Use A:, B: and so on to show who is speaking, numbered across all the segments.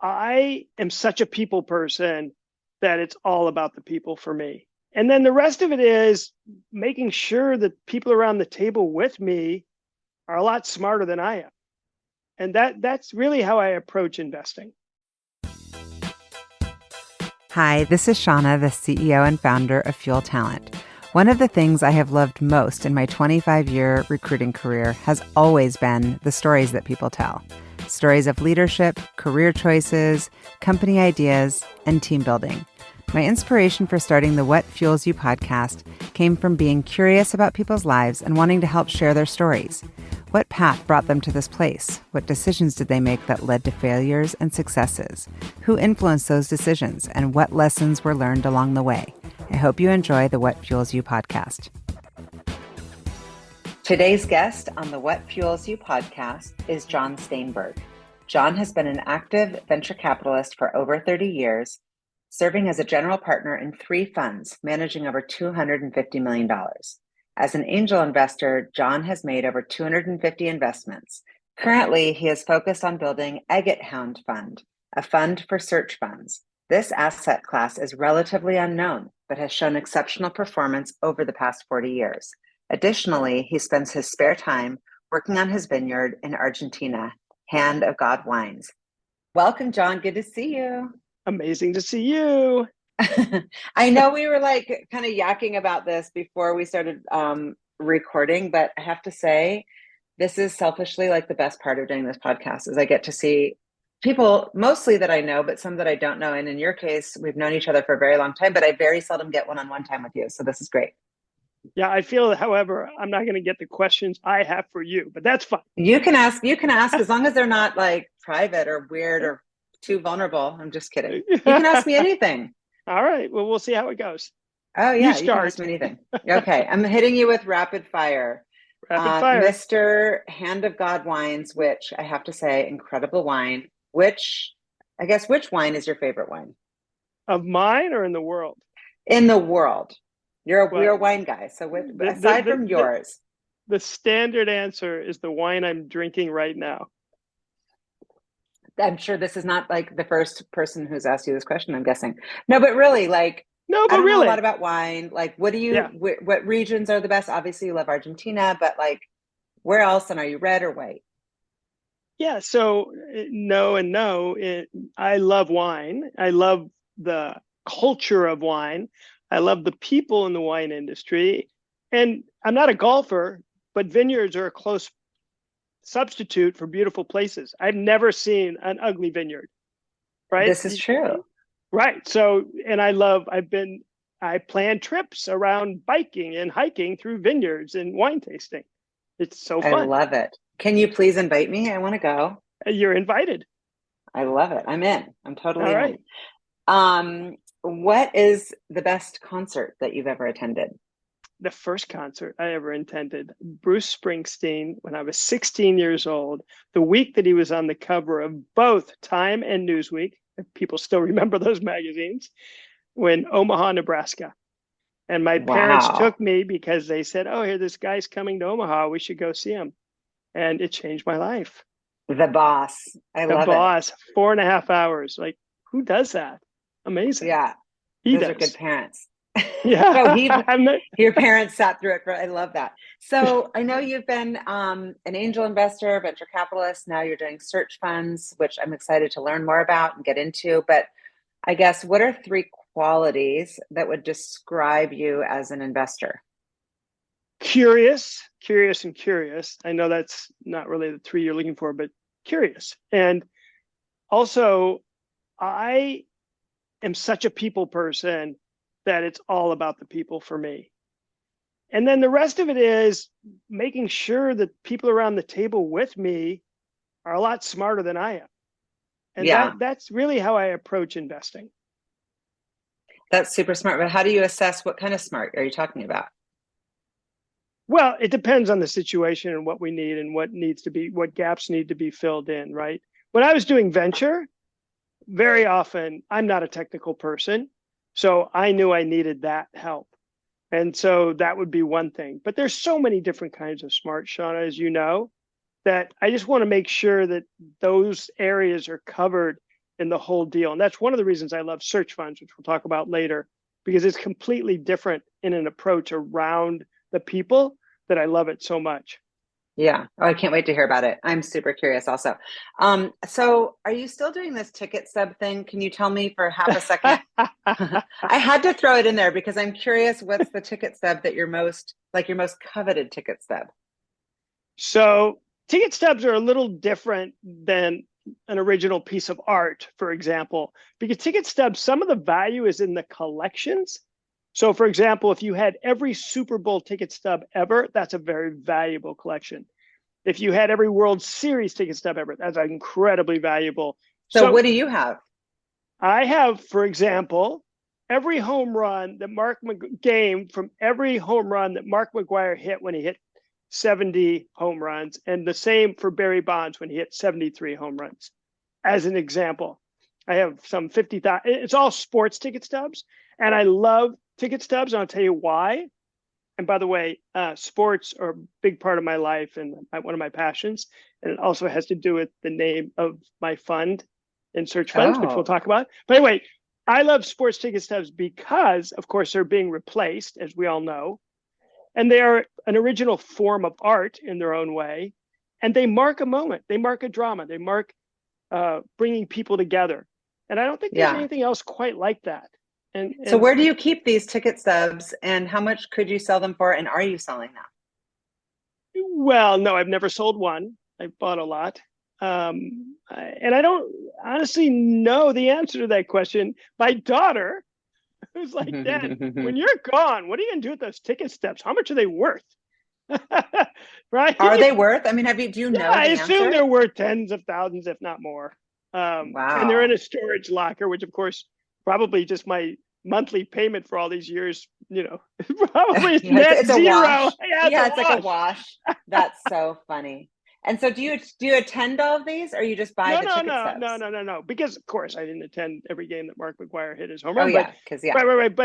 A: I am such a people person that it's all about the people for me. And then the rest of it is making sure that people around the table with me are a lot smarter than I am. And that's really how I approach investing.
B: Hi, this is Shauna, the CEO and founder of Fuel Talent. One of the things I have loved most in my 25-year recruiting career has always been the stories that people tell. Stories of leadership, career choices, company ideas, and team building. My inspiration for starting the What Fuels You podcast came from being curious about people's lives and wanting to help share their stories. What path brought them to this place? What decisions did they make that led to failures and successes? Who influenced those decisions, and what lessons were learned along the way? I hope you enjoy the What Fuels You podcast. Today's guest on the What Fuels You podcast is John Staenberg. John has been an active venture capitalist for over 30 years, serving as a general partner in 3 funds, managing over $250 million. As an angel investor, John has made over 250 investments. Currently, he is focused on building Agate Hound Fund, a fund for search funds. This asset class is relatively unknown, but has shown exceptional performance over the past 40 years. Additionally, he spends his spare time working on his vineyard in Argentina, Hand of God Wines. Welcome, John. Good to see you.
A: Amazing to see you.
B: I know we were like kind of yakking about this before we started recording, but I have to say, this is selfishly like the best part of doing this podcast is I get to see people mostly that I know, but some that I don't know. And in your case, we've known each other for a very long time, but I very seldom get one-on-one time with you. So this is great.
A: Yeah, I feel, however, I'm not going to get the questions I have for you, but that's fine.
B: You can ask as long as they're not like private or weird or too vulnerable. I'm just kidding. You can ask me anything.
A: All right. Well, we'll see how it goes.
B: Oh, yeah. You can ask me anything. Okay. I'm hitting you with rapid fire.
A: Rapid fire.
B: Mr. Hand of God Wines, which I have to say, incredible wine. Which wine is your favorite wine?
A: Of mine or in the world?
B: In the world. You're a wine guy. So aside from yours.
A: The standard answer is the wine I'm drinking right now.
B: I'm sure this is not like the first person who's asked you this question, I'm guessing. No, but really, like,
A: no, but
B: I don't
A: really
B: know a lot about wine. Like, what regions are the best? Obviously, you love Argentina, but like, where else? And are you red or white?
A: Yeah, so no and no. I love wine. I love the culture of wine. I love the people in the wine industry. And I'm not a golfer, but vineyards are a close substitute for beautiful places. I've never seen an ugly vineyard, right?
B: This is true.
A: Right. So, and I plan trips around biking and hiking through vineyards and wine tasting. It's so fun.
B: I love it. Can you please invite me? I want to go.
A: You're invited.
B: I love it. I'm in. I'm totally
A: All right.
B: in. What is the best concert that you've ever attended?
A: The first concert I ever attended, Bruce Springsteen, when I was 16 years old, the week that he was on the cover of both Time and Newsweek, if people still remember those magazines, in Omaha, Nebraska. And my parents took me because they said, oh, here, this guy's coming to Omaha. We should go see him. And it changed my life.
B: The boss. I love it. The boss.
A: 4.5 hours. Like, who does that? Amazing.
B: Yeah. Those are good parents.
A: Yeah.
B: Your parents sat through it. I love that. So I know you've been an angel investor, venture capitalist. Now you're doing search funds, which I'm excited to learn more about and get into. But I guess, what are 3 qualities that would describe you as an investor?
A: Curious. I know that's not really the 3 you're looking for, but curious. And also, I am such a people person that it's all about the people for me. And then the rest of it is making sure that people around the table with me are a lot smarter than I am. And that's really how I approach investing.
B: That's super smart. But how do you assess what kind of smart are you talking about?
A: Well, it depends on the situation and what we need and what gaps need to be filled in, right? When I was doing venture, very often I'm not a technical person. So I knew I needed that help. And so that would be one thing. But there's so many different kinds of smart, Shauna, as you know, that I just want to make sure that those areas are covered in the whole deal. And that's one of the reasons I love search funds, which we'll talk about later, because it's completely different in an approach around the people that I love it so much.
B: Yeah. Oh, I can't wait to hear about it. I'm super curious also. So are you still doing this ticket stub thing? Can you tell me for half a second? I had to throw it in there because I'm curious, what's the ticket stub that you're most, like your most coveted ticket stub?
A: So ticket stubs are a little different than an original piece of art, for example, because ticket stubs, some of the value is in the collections. So for example, if you had every Super Bowl ticket stub ever, that's a very valuable collection. If you had every World Series ticket stub ever, that's incredibly valuable.
B: So
A: So
B: what do you have?
A: I have, for example, every home run that game from every home run that Mark McGwire hit when he hit 70 home runs, and the same for Barry Bonds when he hit 73 home runs, as an example. I have some 50,000. It's all sports ticket stubs, and I love ticket stubs, and I'll tell you why. And by the way, sports are a big part of my life and one of my passions. And it also has to do with the name of my fund in search funds, which we'll
B: Oh,
A: talk about. But anyway, I love sports ticket stubs because, of course, they're being replaced, as we all know. And they are an original form of art in their own way. And they mark a moment, they mark a drama, they mark bringing people together. And I don't think there's
B: yeah.
A: anything else quite like that.
B: So
A: And
B: where do you keep these ticket stubs and how much could you sell them for? And are you selling them?
A: well, no, I've never sold one. I bought a lot. And I don't honestly know the answer to that question. My daughter was like, Dad, when you're gone, what are you going to do with those ticket stubs? How much are they worth? Right?
B: Are they worth? I mean, do you
A: Yeah,
B: know
A: I
B: the
A: assume
B: answer?
A: they're worth tens of thousands, if not more. And they're in
B: Wow.
A: a storage locker, which of course, probably just my monthly payment for all these years, probably is
B: Yeah,
A: net
B: it's a
A: zero.
B: wash.
A: Yeah, it's a
B: Yeah, it's like a
A: wash.
B: wash. That's so funny. And so do you attend all of these or you just buy
A: No,
B: the
A: no,
B: ticket
A: no, no,
B: stubs?
A: no, no, no. Because of course I didn't attend every game that Mark McGwire hit his home
B: Oh
A: run, but
B: yeah, because yeah.
A: right.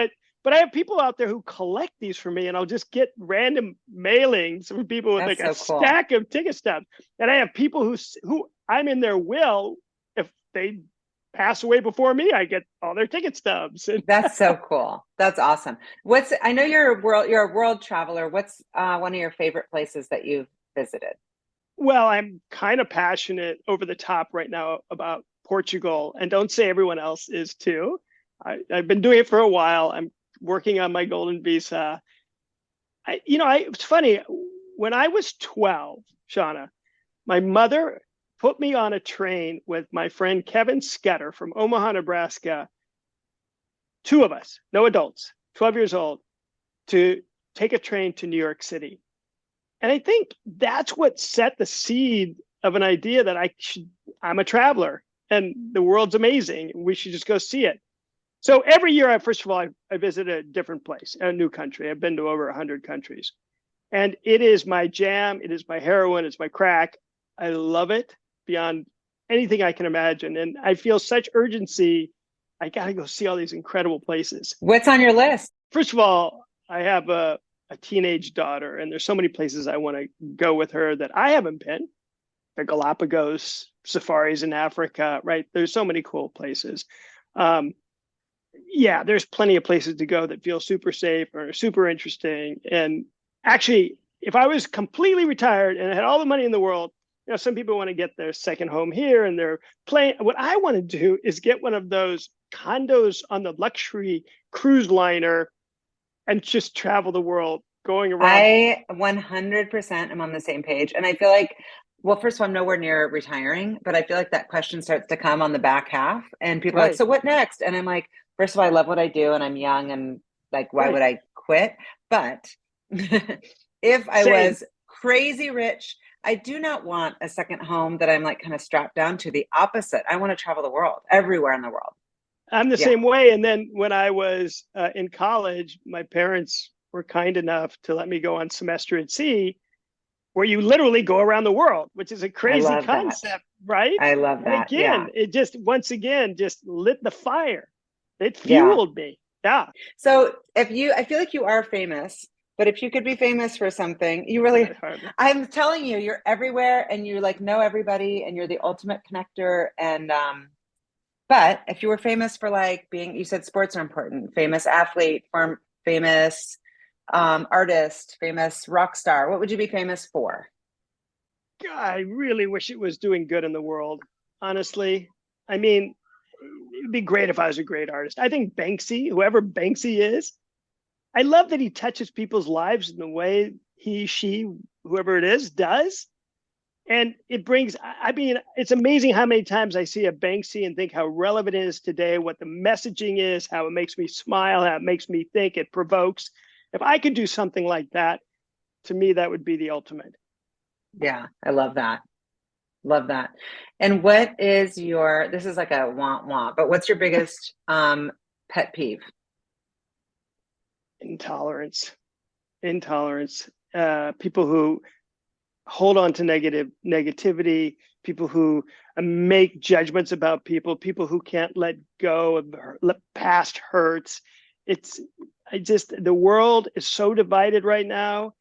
A: But I have people out there who collect these for me, and I'll just get random mailings from people with like
B: That's
A: a
B: so cool.
A: stack of ticket stubs. And I have people who I'm in their will. If they pass away before me, I get all their ticket stubs. And
B: That's so cool. That's awesome. I know you're a world traveler. What's one of your favorite places that you've visited?
A: well, I'm kind of passionate over the top right now about Portugal, and don't say everyone else is too. I've been doing it for a while. I'm working on my golden visa. It's funny. When I was 12, Shauna, my mother put me on a train with my friend Kevin Sketter from Omaha, Nebraska, two of us, no adults, 12 years old, to take a train to New York City. And I think that's what set the seed of an idea that I'm a traveler and the world's amazing. We should just go see it. So every year, first of all, I visit a different place, a new country. I've been to over 100 countries. And it is my jam. It is my heroin. It's my crack. I love it beyond anything I can imagine. And I feel such urgency. I got to go see all these incredible places.
B: What's on your list?
A: First of all, I have a teenage daughter, and there's so many places I want to go with her that I haven't been. The Galapagos, safaris in Africa, right? There's so many cool places. Yeah, there's plenty of places to go that feel super safe or super interesting. And actually, if I was completely retired and had all the money in the world, some people want to get their second home here and they're playing. What I want to do is get one of those condos on the luxury cruise liner and just travel the world going around.
B: I 100% am on the same page. And I feel like, well, first of all, I'm nowhere near retiring, but I feel like that question starts to come on the back half. And people are like,
A: Right,
B: so what next? And I'm like, first of all, I love what I do and I'm young and like, why
A: right.
B: would I quit? But if I
A: Same.
B: was crazy rich, I do not want a second home that I'm like kind of strapped down to. The opposite. I want to travel the world, everywhere in the world.
A: I'm the
B: Yeah.
A: same way. And then when I was in college, my parents were kind enough to let me go on semester at sea, where you literally go around the world, which is a
B: I
A: crazy
B: love that.
A: concept, right?
B: I love
A: And
B: that. Yeah.
A: again, it just once again just lit the fire. It
B: Yeah.
A: fueled me. Yeah.
B: So I feel like you are famous, but if you could be famous for something, you really, I'm telling you, you're everywhere and you like know everybody and you're the ultimate connector. And But if you were famous for like being, you said sports are important, famous athlete, famous artist, famous rock star, what would you be famous for?
A: God, I really wish it was doing good in the world. Honestly, I mean, it'd be great if I was a great artist. I think Banksy, whoever Banksy is, I love that he touches people's lives in the way he, she, whoever it is, does. And it brings, I mean, it's amazing how many times I see a Banksy and think how relevant it is today, what the messaging is, how it makes me smile, how it makes me think, it provokes. If I could do something like that, to me, that would be the ultimate.
B: Yeah, I love that. Love that. And what is your, this is like a want want, but what's your biggest pet peeve?
A: Intolerance, intolerance. People who hold on to negativity, people who make judgments about people who can't let go of past hurts. The world is so divided right now.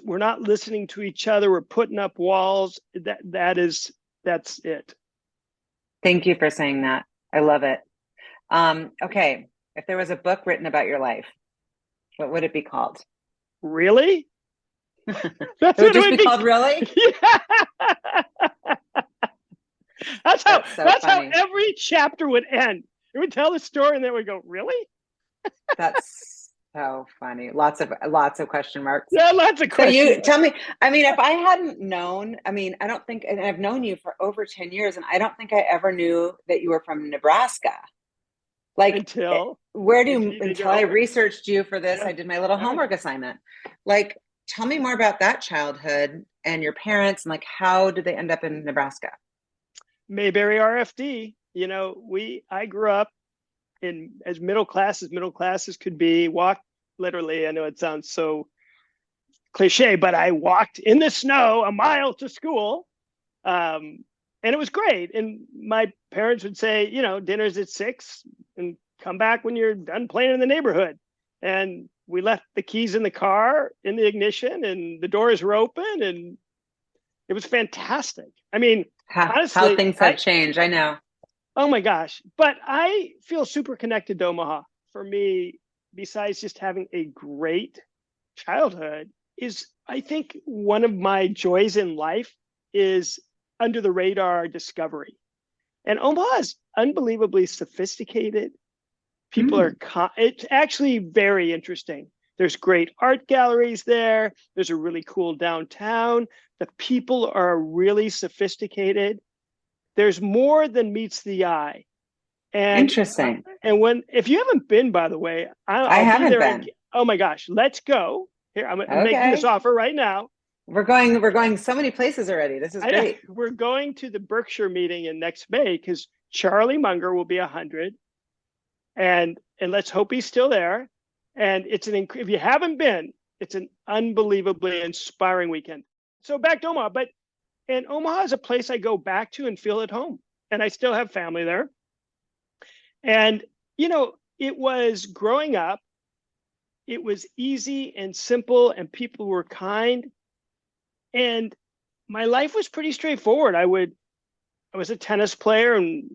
A: We're not listening to each other. We're putting up walls. That's it.
B: Thank you for saying that. I love it. Okay. If there was a book written about your life, what would it be called?
A: Really?
B: It would just be called Really?
A: Yeah. That's
B: so
A: how every chapter would end. It would tell the story and then it would go, really?
B: That's so funny. Lots of question marks.
A: Yeah, lots of questions.
B: So you tell me, I mean, if I hadn't known, I mean, I don't think, and I've known you for over 10 years, and I don't think I ever knew that you were from Nebraska. Like,
A: until
B: I researched you for this,
A: yeah.
B: I did my little homework assignment. Like, tell me more about that childhood and your parents, and like, how did they end up in Nebraska?
A: Mayberry RFD. You know, I grew up in as middle class as could be. Walked literally. I know it sounds so cliche, but I walked in the snow a mile to school, and it was great. And my parents would say, you know, dinner's at 6, and come back when you're done playing in the neighborhood. And we left the keys in the car in the ignition, and the doors were open, and it was fantastic. I mean, honestly,
B: how things have changed. I know.
A: Oh my gosh. But I feel super connected to Omaha. For me, besides just having a great childhood, is I think one of my joys in life is under the radar discovery. And Omaha is unbelievably sophisticated. People it's actually very interesting. There's great art galleries there. There's a really cool downtown. The people are really sophisticated. There's more than meets the eye. And
B: interesting.
A: And if you haven't been, by the way,
B: I haven't been.
A: Oh my gosh, let's go. Here, I'm making this offer right now.
B: We're going so many places already. This is great.
A: We're going to the Berkshire meeting in next May because Charlie Munger will be 100. And let's hope he's still there. And if you haven't been, it's an unbelievably inspiring weekend. So back to Omaha, and Omaha is a place I go back to and feel at home. And I still have family there. And, you know, it was growing up, it was easy and simple, and people were kind. And my life was pretty straightforward. I was a tennis player, and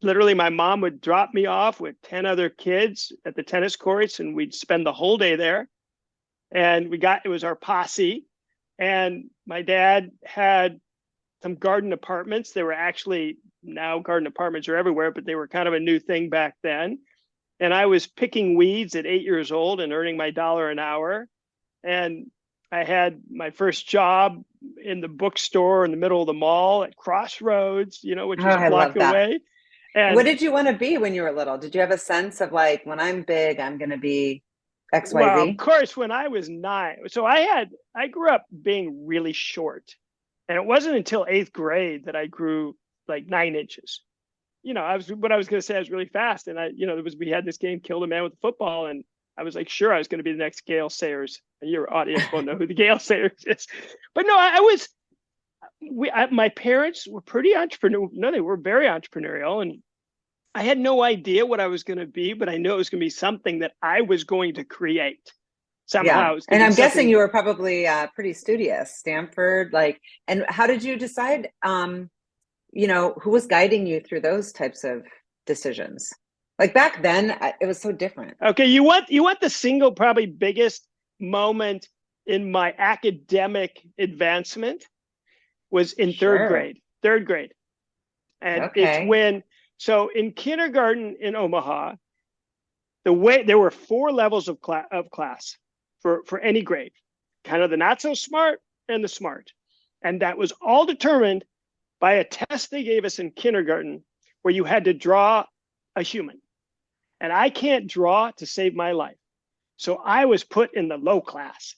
A: literally my mom would drop me off with 10 other kids at the tennis courts, and we'd spend the whole day there. And it was our posse. And my dad had some garden apartments. They were actually, now garden apartments are everywhere, but they were kind of a new thing back then. And I was picking weeds at 8 years old and earning my $1 an hour. And I had my first job in the bookstore in the middle of the mall at Crossroads, you know, which is a block away. And
B: what did you want to be when you were little? Did you have a sense of like, when I'm big, I'm going to be XYZ?
A: Well, of course, when I was 9. So I grew up being really short. And it wasn't until 8th grade that I grew like 9 inches. You know, I was going to say I was really fast. And we had this game, Killed a Man with a Football. And I was like, sure, I was going to be the next Gale Sayers. Your audience won't know who the Gale Sayers is. But no, my parents were pretty entrepreneurial. No, they were very entrepreneurial. And I had no idea what I was going to be, but I knew it was going to be something that I was going to create somehow.
B: Yeah. And I'm guessing you were probably pretty studious, Stanford. And how did you decide who was guiding you through those types of decisions? Like back then, it was so different.
A: Okay, you want the single probably biggest moment in my academic advancement was in third
B: Sure.
A: grade. Third grade. And it's
B: Okay.
A: when, so in kindergarten in Omaha, there were 4 levels of class for any grade, kind of the not so smart and the smart. And that was all determined by a test they gave us in kindergarten where you had to draw a human. And I can't draw to save my life. So I was put in the low class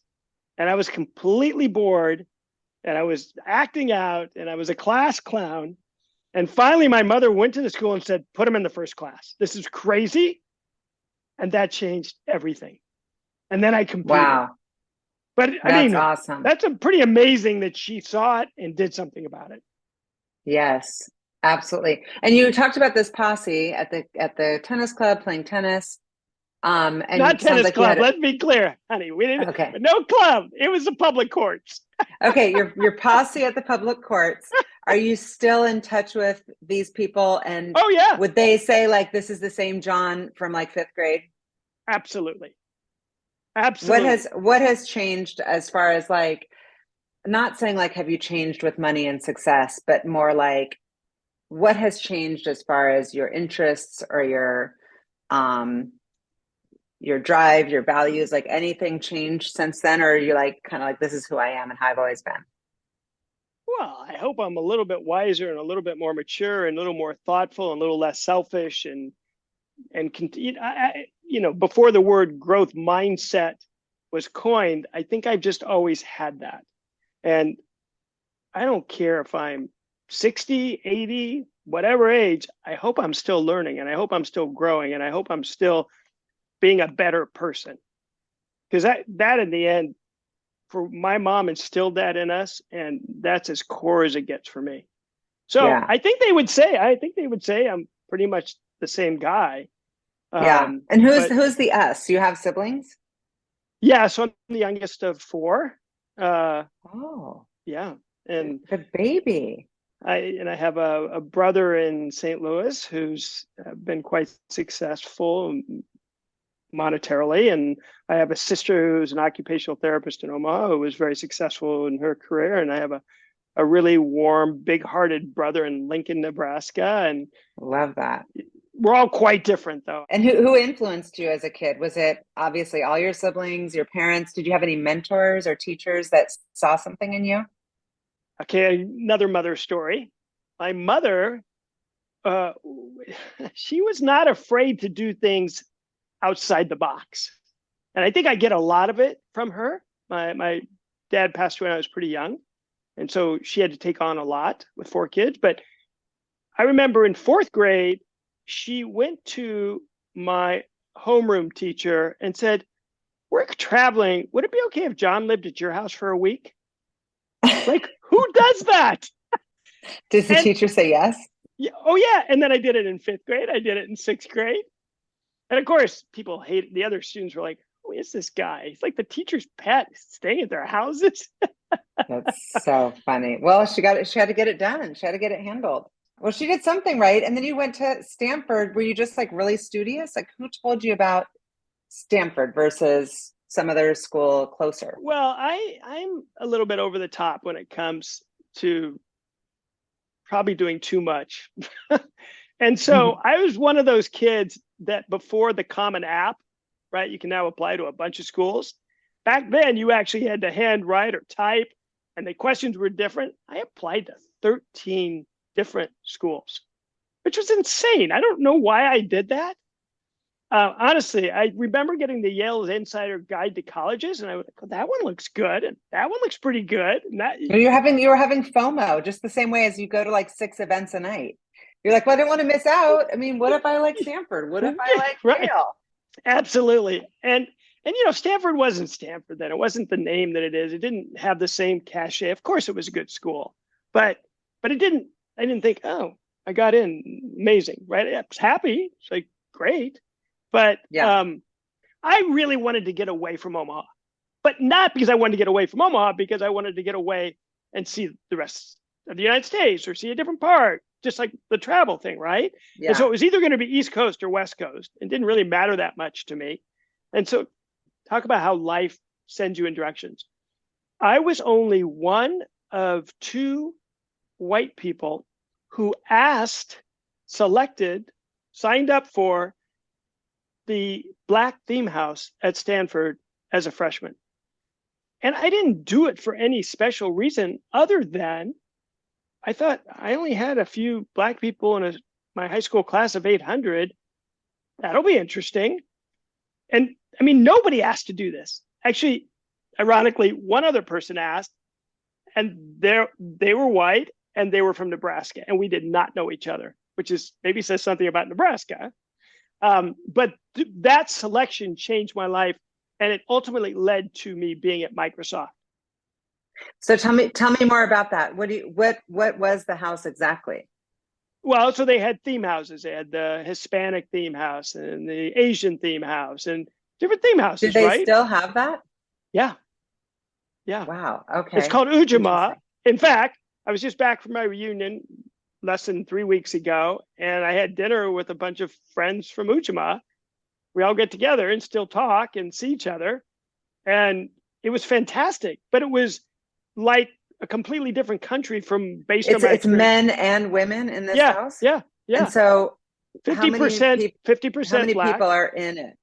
A: and I was completely bored and I was acting out and I was a class clown. And finally, my mother went to the school and said, put him in the first class. This is crazy. And that changed everything. And then I competed.
B: Wow.
A: But I
B: That's
A: mean,
B: awesome.
A: that's a pretty amazing that she saw it and did something about it.
B: Yes, absolutely. And you talked about this posse at the tennis club playing tennis.
A: Not
B: And sounds
A: tennis
B: like you
A: club.
B: had
A: Let's be clear, honey. We didn't.
B: okay.
A: No club. It was the public courts.
B: Okay, your posse at the public courts. Are you still in touch with these people? And
A: Oh yeah,
B: would they say like this is the same John from like fifth grade?
A: absolutely, absolutely.
B: What has changed as far as like not saying like have you changed with money and success, but more like what has changed as far as your interests or your drive, your values, like anything changed since then? Or are you like kind of like this is who I am and how I've always been?
A: Well, I hope I'm a little bit wiser and a little bit more mature and a little more thoughtful and a little less selfish and before the word growth mindset was coined, I think I've just always had that. And I don't care if I'm 60, 80, whatever age, I hope I'm still learning and I hope I'm still growing and I hope I'm still being a better person. Because that in the end, for my mom instilled that in us, and that's as core as it gets for me. So
B: Yeah.
A: I think they would say I'm pretty much the same guy.
B: Yeah. And
A: But
B: who's the us? You have siblings?
A: yeah, so I'm the youngest of 4. Uh,
B: Oh,
A: yeah, and
B: the baby.
A: I have a brother in St. Louis who's been quite successful monetarily, and I have a sister who's an occupational therapist in Omaha who was very successful in her career, and I have a really warm, big-hearted brother in Lincoln, Nebraska, and
B: Love that.
A: we're all quite different though.
B: And who influenced you as a kid? Was it obviously all your siblings, your parents? Did you have any mentors or teachers that saw something in you?
A: Okay, another mother story. My mother, uh, she was not afraid to do things outside the box. And I think I get a lot of it from her. My dad passed away when I was pretty young. And so she had to take on a lot with 4 kids. But I remember in 4th grade, she went to my homeroom teacher and said, we're traveling. Would it be okay if John lived at your house for a week? Like, who does that?
B: Did the
A: And
B: teacher say yes?
A: yeah, oh yeah. And then I did it in 5th grade. I did it in 6th grade. And of course, people hate it. The other students were like, who is this guy? He's like the teacher's pet, staying at their houses.
B: That's so funny. Well, she had to get it done. She had to get it handled. Well, she did something right. And then you went to Stanford. Were you just like really studious? Like who told you about Stanford versus some other school closer?
A: Well, I'm a little bit over the top when it comes to probably doing too much. And so I was one of those kids that before the Common App, right, you can now apply to a bunch of schools. Back then, you actually had to handwrite or type, and the questions were different. I applied to 13 different schools, which was insane. I don't know why I did that. Honestly, I remember getting the Yale's Insider Guide to Colleges, and I was like, oh, that one looks good, and that one looks pretty good. And that
B: You were having FOMO just the same way as you go to like 6 events a night. You're like, well, I didn't want to miss out. I mean, what if I like Stanford? What if I like
A: right,
B: Yale?
A: absolutely. And Stanford wasn't Stanford then. It wasn't the name that it is. It didn't have the same cachet. Of course, it was a good school, but it didn't. I didn't think, oh, I got in, amazing, right? I was happy. It's like great, but
B: Yeah.
A: I really wanted to get away from Omaha, but not because I wanted to get away from Omaha, because I wanted to get away and see the rest of the United States or see a different part, just like the travel thing, right?
B: Yeah.
A: And so it was either going to be East Coast or West Coast. It didn't really matter that much to me. And so talk about how life sends you in directions. I was only one of two white people who selected, signed up for the Black theme house at Stanford as a freshman. And I didn't do it for any special reason other than I thought I only had a few Black people in my high school class of 800. That'll be interesting. And I mean, nobody asked to do this. Actually, ironically, one other person asked, and they were white and they were from Nebraska, and we did not know each other, which is maybe says something about Nebraska. But that selection changed my life, and it ultimately led to me being at Microsoft.
B: So tell me more about that. What was the house exactly?
A: Well, so they had theme houses. They had the Hispanic theme house and the Asian theme house and different theme houses,
B: Do they
A: right?
B: still have that?
A: Yeah. Yeah.
B: Wow. Okay.
A: It's called Ujamaa. In fact, I was just back from my reunion less than 3 weeks ago, and I had dinner with a bunch of friends from Ujamaa. We all get together and still talk and see each other. And it was fantastic, but it was like a completely different country based on my
B: It's
A: experience.
B: men and women in this house?
A: Yeah.
B: And so
A: 50%, 50%
B: how many
A: Black.
B: people are in it?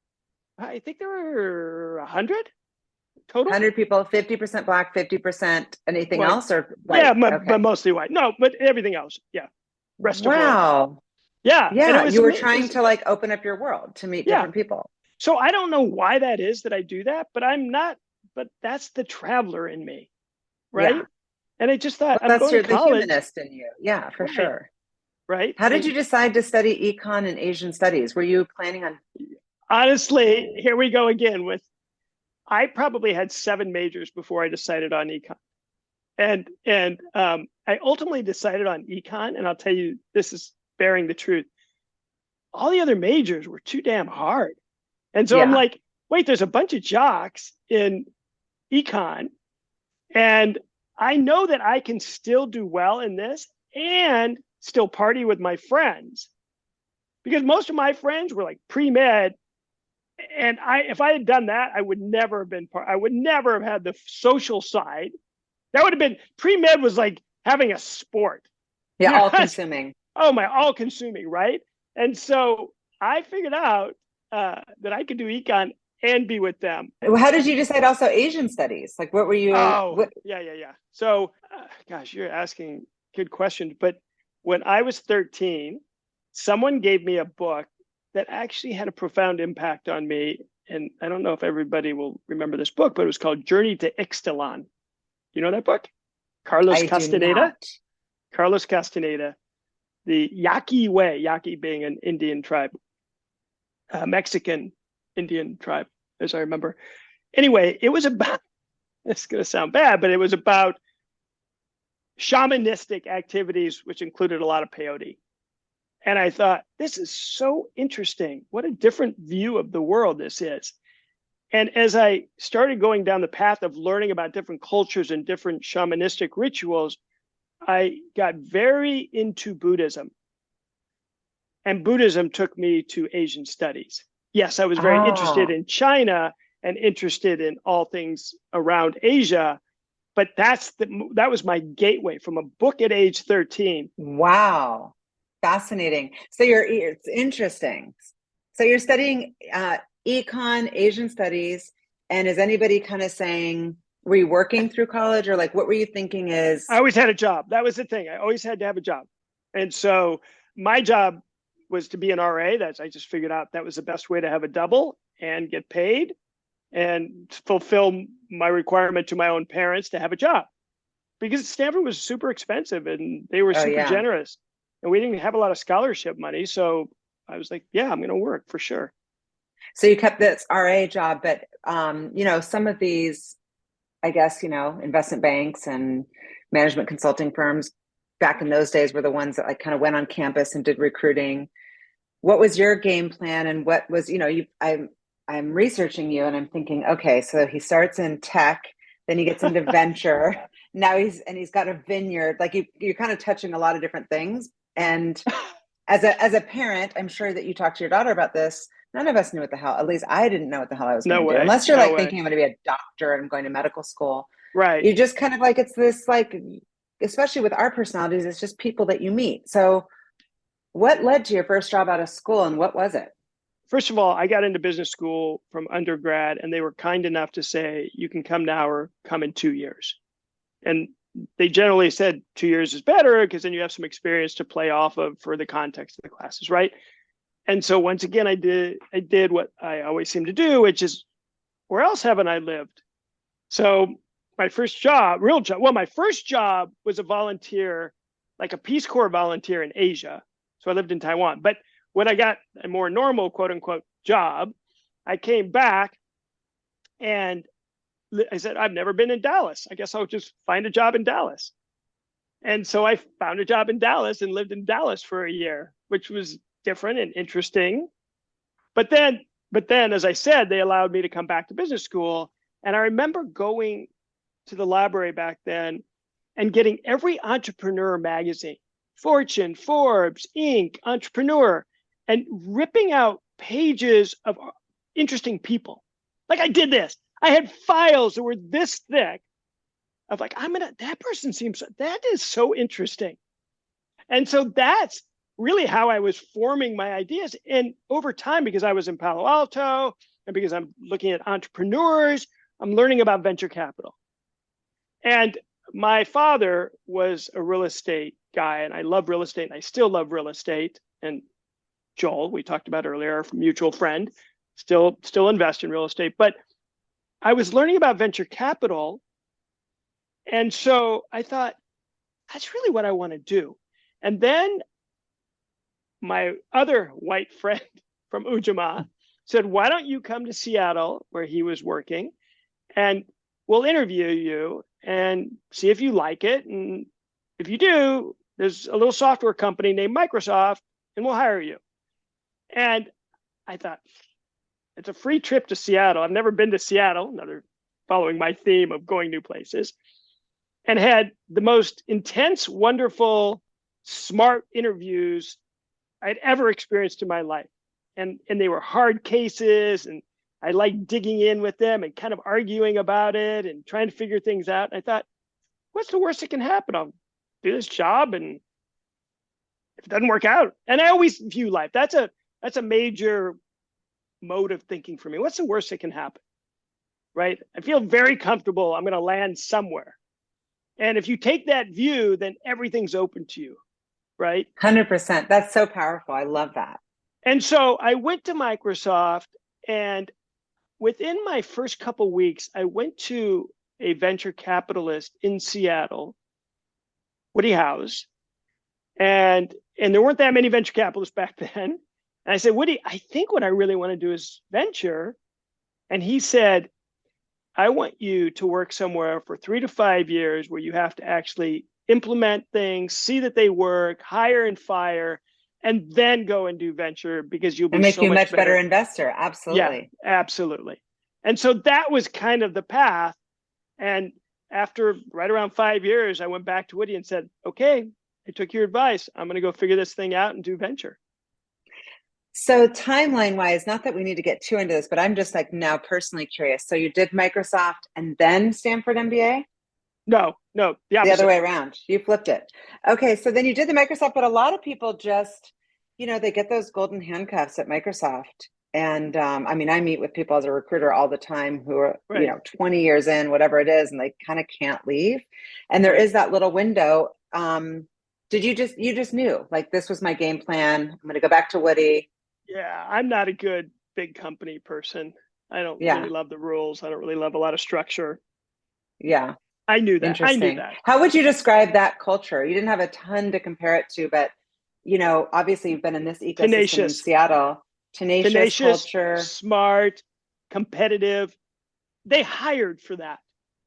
A: I think there were 100 total.
B: 100 people, 50% Black, 50% anything
A: White.
B: else, or white?
A: Yeah, but mostly white. No, but everything else. Yeah. Rest of world.
B: Wow.
A: Yeah.
B: Yeah. You were trying to like open up your world to meet different people.
A: So I don't know why that is that I do that, but that's the traveler in me. Right. Yeah. And I just thought,
B: well,
A: I'm going to college.
B: The humanist in you. Yeah, for sure.
A: Right.
B: How did you decide to study econ and Asian studies? Were you planning on?
A: Honestly, here we go again I probably had 7 majors before I decided on econ. And I ultimately decided on econ, and I'll tell you, this is bearing the truth. All the other majors were too damn hard. And so I'm like, wait, there's a bunch of jocks in econ, and I know that I can still do well in this and still party with my friends, because most of my friends were like pre-med. And if I had done that, I would never have had the social side. That would have been, pre-med was like having a sport.
B: Yeah, all consuming.
A: All consuming, right? And so I figured out that I could do econ and be with them.
B: How did you decide also Asian studies? Like, what were you?
A: Yeah. So, gosh, you're asking good questions. But when I was 13, someone gave me a book that actually had a profound impact on me. And I don't know if everybody will remember this book, but it was called Journey to Ixtlan. You know that book? Carlos Castaneda. Carlos Castaneda, the Yaqui Way, Yaqui being an Indian tribe, Mexican Indian tribe, as I remember. Anyway, it was about, it's going to sound bad, but it was about shamanistic activities, which included a lot of peyote. And I thought, this is so interesting. What a different view of the world this is. And as I started going down the path of learning about different cultures and different shamanistic rituals, I got very into Buddhism. And Buddhism took me to Asian studies. Yes, I was very interested in China and interested in all things around Asia, but that was my gateway from a book at age 13.
B: Wow. Fascinating. So it's interesting. So you're studying econ, Asian studies, and is anybody kind of saying, were you working through college, or like, what were you thinking is?
A: I always had a job. That was the thing. I always had to have a job. And so my job was to be an RA. I just figured out that was the best way to have a double and get paid and fulfill my requirement to my own parents to have a job, because Stanford was super expensive and they were super generous. And we didn't have a lot of scholarship money. So I was like, yeah, I'm going to work for sure.
B: So you kept this RA job, but, some of these, I guess, investment banks and management consulting firms back in those days were the ones that like kind of went on campus and did recruiting. What was your game plan? And what was, I'm researching you and I'm thinking, okay, so he starts in tech, then he gets into venture, now he's got a vineyard. Like you're kind of touching a lot of different things. And as a parent, I'm sure that you talked to your daughter about this. None of us knew what the hell, at least I didn't know what the hell I was
A: No
B: going to do.
A: way.
B: Unless you're
A: No
B: like
A: way.
B: thinking I'm going to be a doctor and I'm going to medical school.
A: Right.
B: You just kind of like, it's this like, especially with our personalities, it's just people that you meet. So what led to your first job out of school and what was it?
A: First of all, I got into business school from undergrad, and they were kind enough to say, you can come now or come in 2 years. And they generally said 2 years is better because then you have some experience to play off of for the context of the classes, right? And so once again, I did what I always seem to do, which is, where else haven't I lived? So my first job, my first job was a volunteer, like a Peace Corps volunteer in Asia. So I lived in Taiwan. But when I got a more normal, quote unquote, job, I came back and I said, I've never been in Dallas. I guess I'll just find a job in Dallas. And so I found a job in Dallas and lived in Dallas for a year, which was different and interesting. But then, as I said, they allowed me to come back to business school. And I remember going to the library back then and getting every entrepreneur magazine, Fortune, Forbes, Inc., Entrepreneur, and ripping out pages of interesting people. Like I did this. I had files that were this thick of like, that person that is so interesting. And so that's really how I was forming my ideas. And over time, because I was in Palo Alto and because I'm looking at entrepreneurs, I'm learning about venture capital. And my father was a real estate guy, and I love real estate, and I still love real estate. And Joel, we talked about earlier, our mutual friend, still invest in real estate. But I was learning about venture capital. And so I thought, that's really what I want to do. And then my other white friend from Ujamaa said, why don't you come to Seattle, where he was working, and we'll interview you and see if you like it. And if you do, there's a little software company named Microsoft, and we'll hire you. And I thought, it's a free trip to Seattle. I've never been to Seattle, following my theme of going new places, and had the most intense, wonderful, smart interviews I'd ever experienced in my life. And they were hard cases, and I liked digging in with them and kind of arguing about it and trying to figure things out. And I thought, what's the worst that can happen? I'll do this job, and if it doesn't work out. And I always view life. That's a major mode of thinking for me. What's the worst that can happen? Right? I feel very comfortable. I'm going to land somewhere. And if you take that view, then everything's open to you. Right?
B: 100%. That's so powerful. I love that.
A: And so I went to Microsoft, and within my first couple of weeks, I went to a venture capitalist in Seattle, Woody House, and there weren't that many venture capitalists back then. And I said, Woody, I think what I really want to do is venture. And he said, I want you to work somewhere for 3 to 5 years where you have to actually implement things, see that they work, hire and fire, and then go and do venture, because you'll be
B: and make
A: so
B: you a much better
A: better
B: investor. Absolutely.
A: Yeah, absolutely. And so that was kind of the path. And after right around 5 years, I went back to Woody and said, okay, I took your advice. I'm going to go figure this thing out and do venture.
B: So timeline wise, not that we need to get too into this, but I'm just like now personally curious. So you did Microsoft and then Stanford MBA?
A: No, the opposite.
B: The other way around. You flipped it. Okay, so then you did the Microsoft, but a lot of people just, they get those golden handcuffs at Microsoft. And I meet with people as a recruiter all the time who are,
A: right.
B: 20 years in, whatever it is, and they kind of can't leave. And there is that little window. Did you just knew, like, this was my game plan. I'm going to go back to Woody.
A: Yeah, I'm not a good big company person. I don't really love the rules. I don't really love a lot of structure.
B: Yeah.
A: I knew that.
B: Interesting.
A: I knew that.
B: How would you describe that culture? You didn't have a ton to compare it to, but obviously you've been in this ecosystem in Seattle. Tenacious culture.
A: Smart, competitive. They hired for that.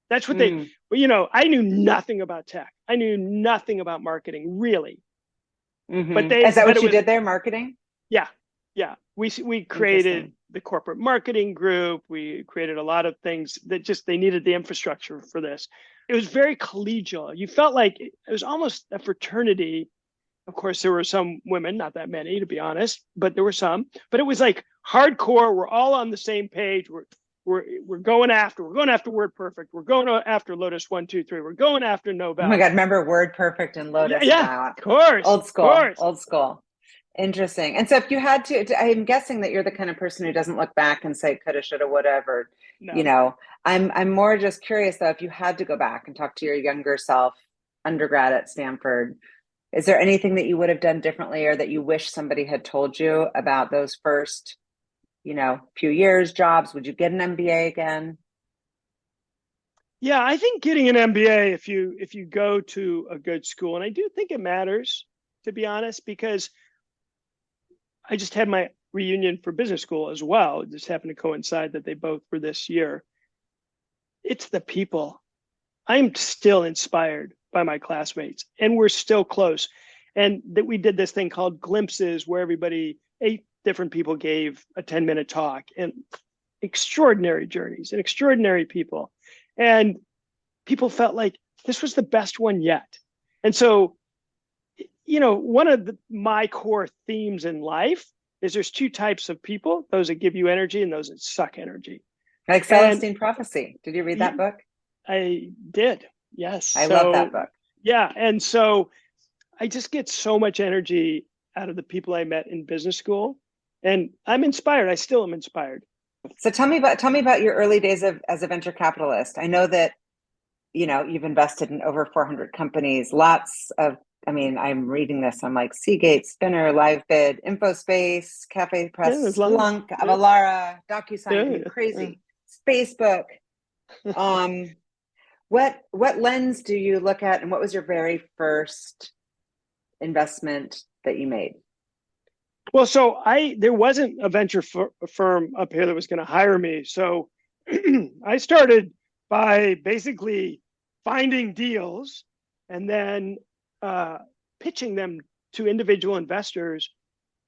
A: That's what they. Well, I knew nothing about tech. I knew nothing about marketing, really.
B: Mm-hmm. But is that what you did there, marketing?
A: Yeah. We created the corporate marketing group. We created a lot of things that they needed the infrastructure for this. it was very collegial. You felt like it was almost a fraternity. Of course, there were some women, not that many, to be honest, but there were some. But it was like hardcore. We're all on the same page. We're going after. We're going after Word Perfect. We're going after Lotus 1-2-3. We're going after
B: Oh my
A: Nobel.
B: God, remember Word Perfect and
A: Yeah,
B: Lotus?
A: yeah,
B: Wow.
A: of course,
B: Old
A: of
B: school,
A: course.
B: old school. Interesting. And so if you had to, I'm guessing that you're the kind of person who doesn't look back and say coulda, shoulda, whatever.
A: No.
B: I'm more just curious though, if you had to go back and talk to your younger self, undergrad at Stanford, is there anything that you would have done differently or that you wish somebody had told you about those first, few years, jobs? Would you get an MBA again?
A: Yeah, I think getting an MBA if you go to a good school, and I do think it matters, to be honest, because I just had my reunion for business school as well. It just happened to coincide that they both were this year. It's the people. I'm still inspired by my classmates, and we're still close. And that we did this thing called glimpses, where eight different people gave a 10-minute talk, and extraordinary journeys and extraordinary people. And people felt like this was the best one yet. And so, one of my core themes in life is there's two types of people: those that give you energy and those that suck energy.
B: Like
A: And
B: Celestine Prophecy. Did you read that book?
A: I did, yes.
B: I love that book.
A: Yeah, and so I just get so much energy out of the people I met in business school, and I'm inspired. I still am inspired.
B: So tell me about your early days as a venture capitalist. I know that you've invested in over 400 companies, lots of, I'm reading this. I'm like Seagate, Spinner, LiveBid, InfoSpace, Cafe
A: Yeah,
B: Press,
A: there's a lot.
B: Splunk,
A: Yeah.
B: Avalara, DocuSign,
A: Yeah,
B: crazy. Facebook. What lens do you look at, and what was your very first investment that you made?
A: Well, so there wasn't a venture firm up here that was going to hire me. So I started by basically finding deals and then pitching them to individual investors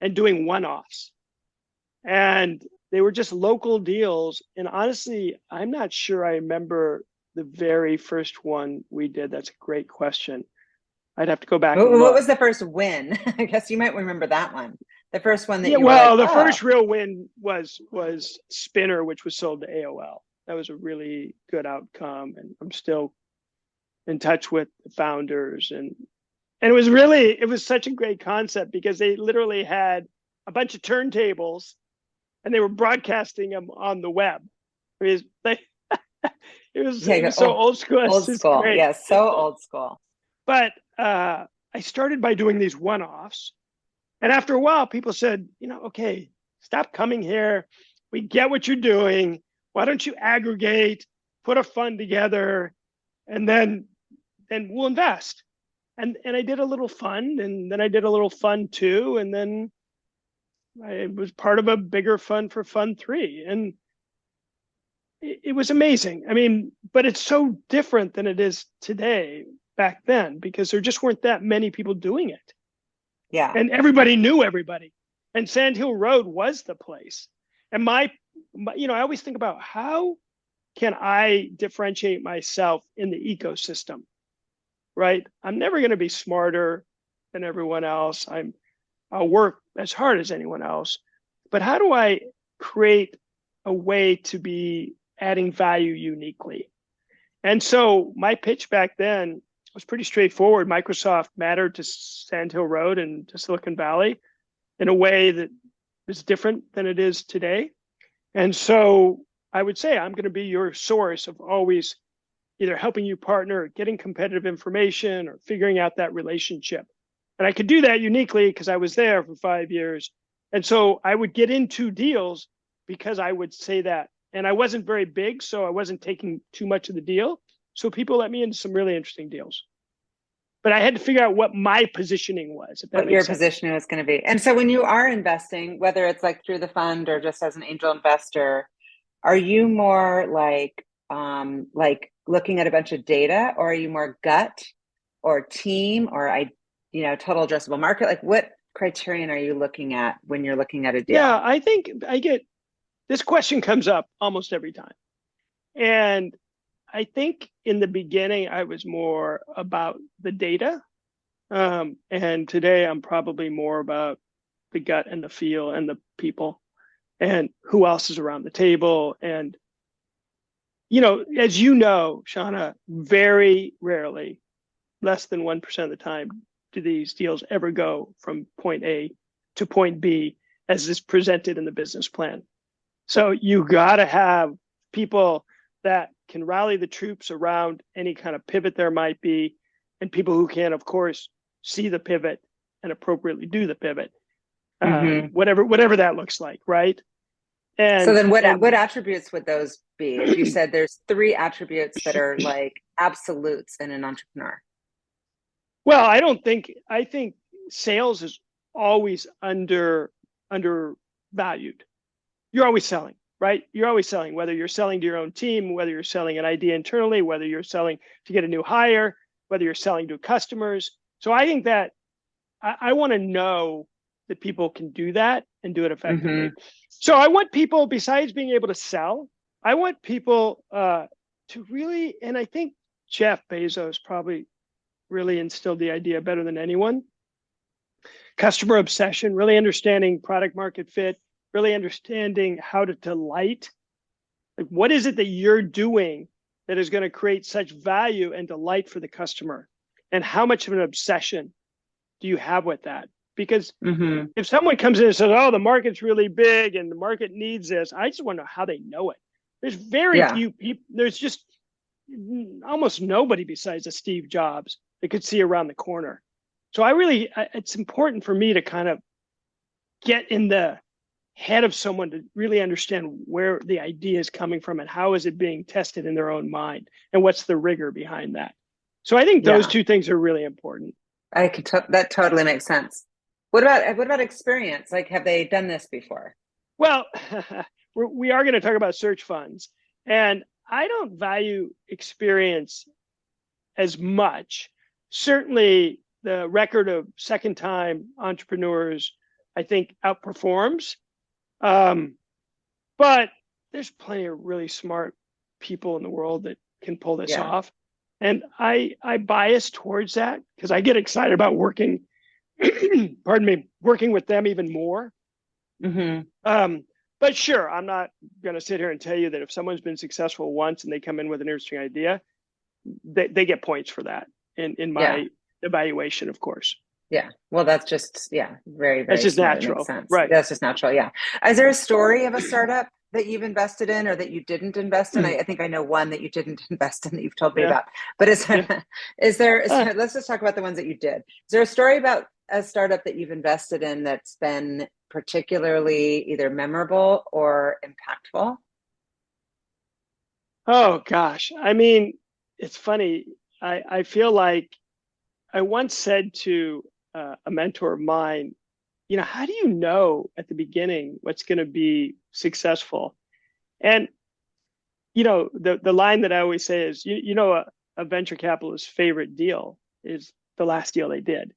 A: and doing one-offs. And they were just local deals. And honestly, I'm not sure I remember the very first one we did. That's a great question. I'd have to go back and look.
B: What was the first win? I guess you might remember that one. The first one that you were
A: well,
B: like,
A: the first real win was Spinner, which was sold to AOL. That was a really good outcome, and I'm still in touch with the founders. And it was such a great concept because they literally had a bunch of turntables, and they were broadcasting them on the web. It was so old school.
B: Old school,
A: great.
B: yeah, so old school.
A: But I started by doing these one-offs. And after a while, people said, okay, stop coming here. We get what you're doing. Why don't you aggregate, put a fund together, and then we'll invest. And I did a little fund, and then I did a little fund 2, and then I was part of a bigger fund for fund 3. And it was amazing. But it's so different than it is today back then, because there just weren't that many people doing it.
B: Yeah.
A: And everybody knew everybody. And Sand Hill Road was the place. And I always think about how can I differentiate myself in the ecosystem, right? I'm never going to be smarter than everyone else. I'll work as hard as anyone else. But how do I create a way to be adding value uniquely? And so my pitch back then was pretty straightforward. Microsoft mattered to Sand Hill Road and to Silicon Valley in a way that is different than it is today. And so I would say I'm going to be your source of always either helping you partner, or getting competitive information, or figuring out that relationship. And I could do that uniquely because I was there for 5 years. And so I would get into deals because I would say that. And I wasn't very big, so I wasn't taking too much of the deal. So people let me into some really interesting deals. But I had to figure out what my positioning was.
B: What your positioning was going to be. And so when you are investing, whether it's like through the fund or just as an angel investor, are you more like looking at a bunch of data, or are you more gut or team or total addressable market? Like, what criterion are you looking at when you're looking at a deal?
A: Yeah, I think this question comes up almost every time. And I think in the beginning I was more about the data, and today I'm probably more about the gut and the feel and the people and who else is around the table. And as you know, Shauna, very rarely, less than 1% of the time, do these deals ever go from point A to point B as is presented in the business plan. So you got to have people that can rally the troops around any kind of pivot there might be, and people who can, of course, see the pivot and appropriately do the pivot, whatever that looks like, right?
B: So then what attributes would those be? If you said there's 3 attributes that are like absolutes in an entrepreneur.
A: Well, I think sales is always undervalued. You're always selling, right? You're always selling, whether you're selling to your own team, whether you're selling an idea internally, whether you're selling to get a new hire, whether you're selling to customers. So I think that I want to know that people can do that and do it effectively. So I want people, besides being able to sell, I want people to really, and I think Jeff Bezos probably really instilled the idea better than anyone. Customer obsession, really understanding product market fit, really understanding how to delight. Like, what is it that you're doing that is going to create such value and delight for the customer? And how much of an obsession do you have with that? Because if someone comes in and says, oh, the market's really big and the market needs this, I just want to know how they know it. There's very few people, there's just almost nobody besides a Steve Jobs that could see around the corner. So it's important for me to kind of get in the head of someone to really understand where the idea is coming from and how is it being tested in their own mind and what's the rigor behind that. So I think those 2 things are really important.
B: That totally makes sense. What about experience? Like, have they done this before?
A: Well, we are going to talk about search funds, and I don't value experience as much. Certainly, the record of second-time entrepreneurs, I think, outperforms. But there's plenty of really smart people in the world that can pull this off. And I bias towards that because I get excited about working with them even more. But sure, I'm not going to sit here and tell you that if someone's been successful once and they come in with an interesting idea, they get points for that in my evaluation, of course.
B: Yeah. Well, that's just, very, very
A: that's just
B: smart.
A: natural.
B: Makes sense.
A: Right.
B: That's just natural. Yeah. Is there a story of a startup that you've invested in or that you didn't invest in? I think I know one that you didn't invest in that you've told me about, but is there, let's just talk about the ones that you did. Is there a story about a startup that you've invested in that's been particularly either memorable or impactful?
A: Oh gosh. I mean, it's funny. I feel like I once said to a mentor of mine, how do you know at the beginning what's going to be successful? And, the line that I always say is, a venture capitalist's favorite deal is the last deal they did.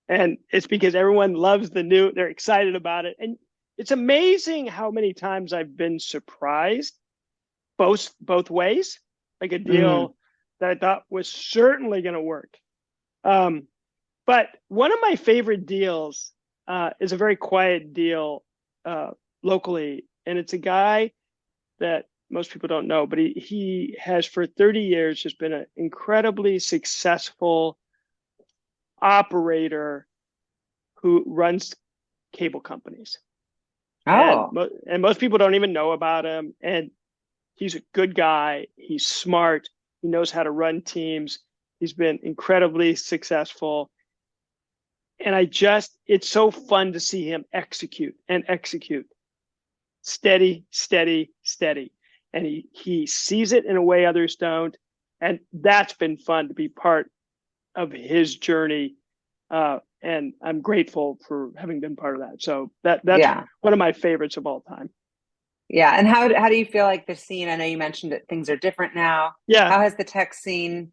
A: And it's because everyone loves the new, they're excited about it. And it's amazing how many times I've been surprised both ways, like a deal that I thought was certainly going to work. But one of my favorite deals is a very quiet deal locally. And it's a guy that most people don't know, but he has for 30 years just been an incredibly successful operator who runs cable companies.
B: Oh.
A: And most people don't even know about him. And he's a good guy. He's smart. He knows how to run teams. He's been incredibly successful. And it's so fun to see him execute. Steady, steady, steady. And he sees it in a way others don't. And that's been fun to be part of his journey. And I'm grateful for having been part of that. So that's one of my favorites of all time.
B: Yeah. And how do you feel like the scene? I know you mentioned that things are different now.
A: Yeah.
B: How has the tech scene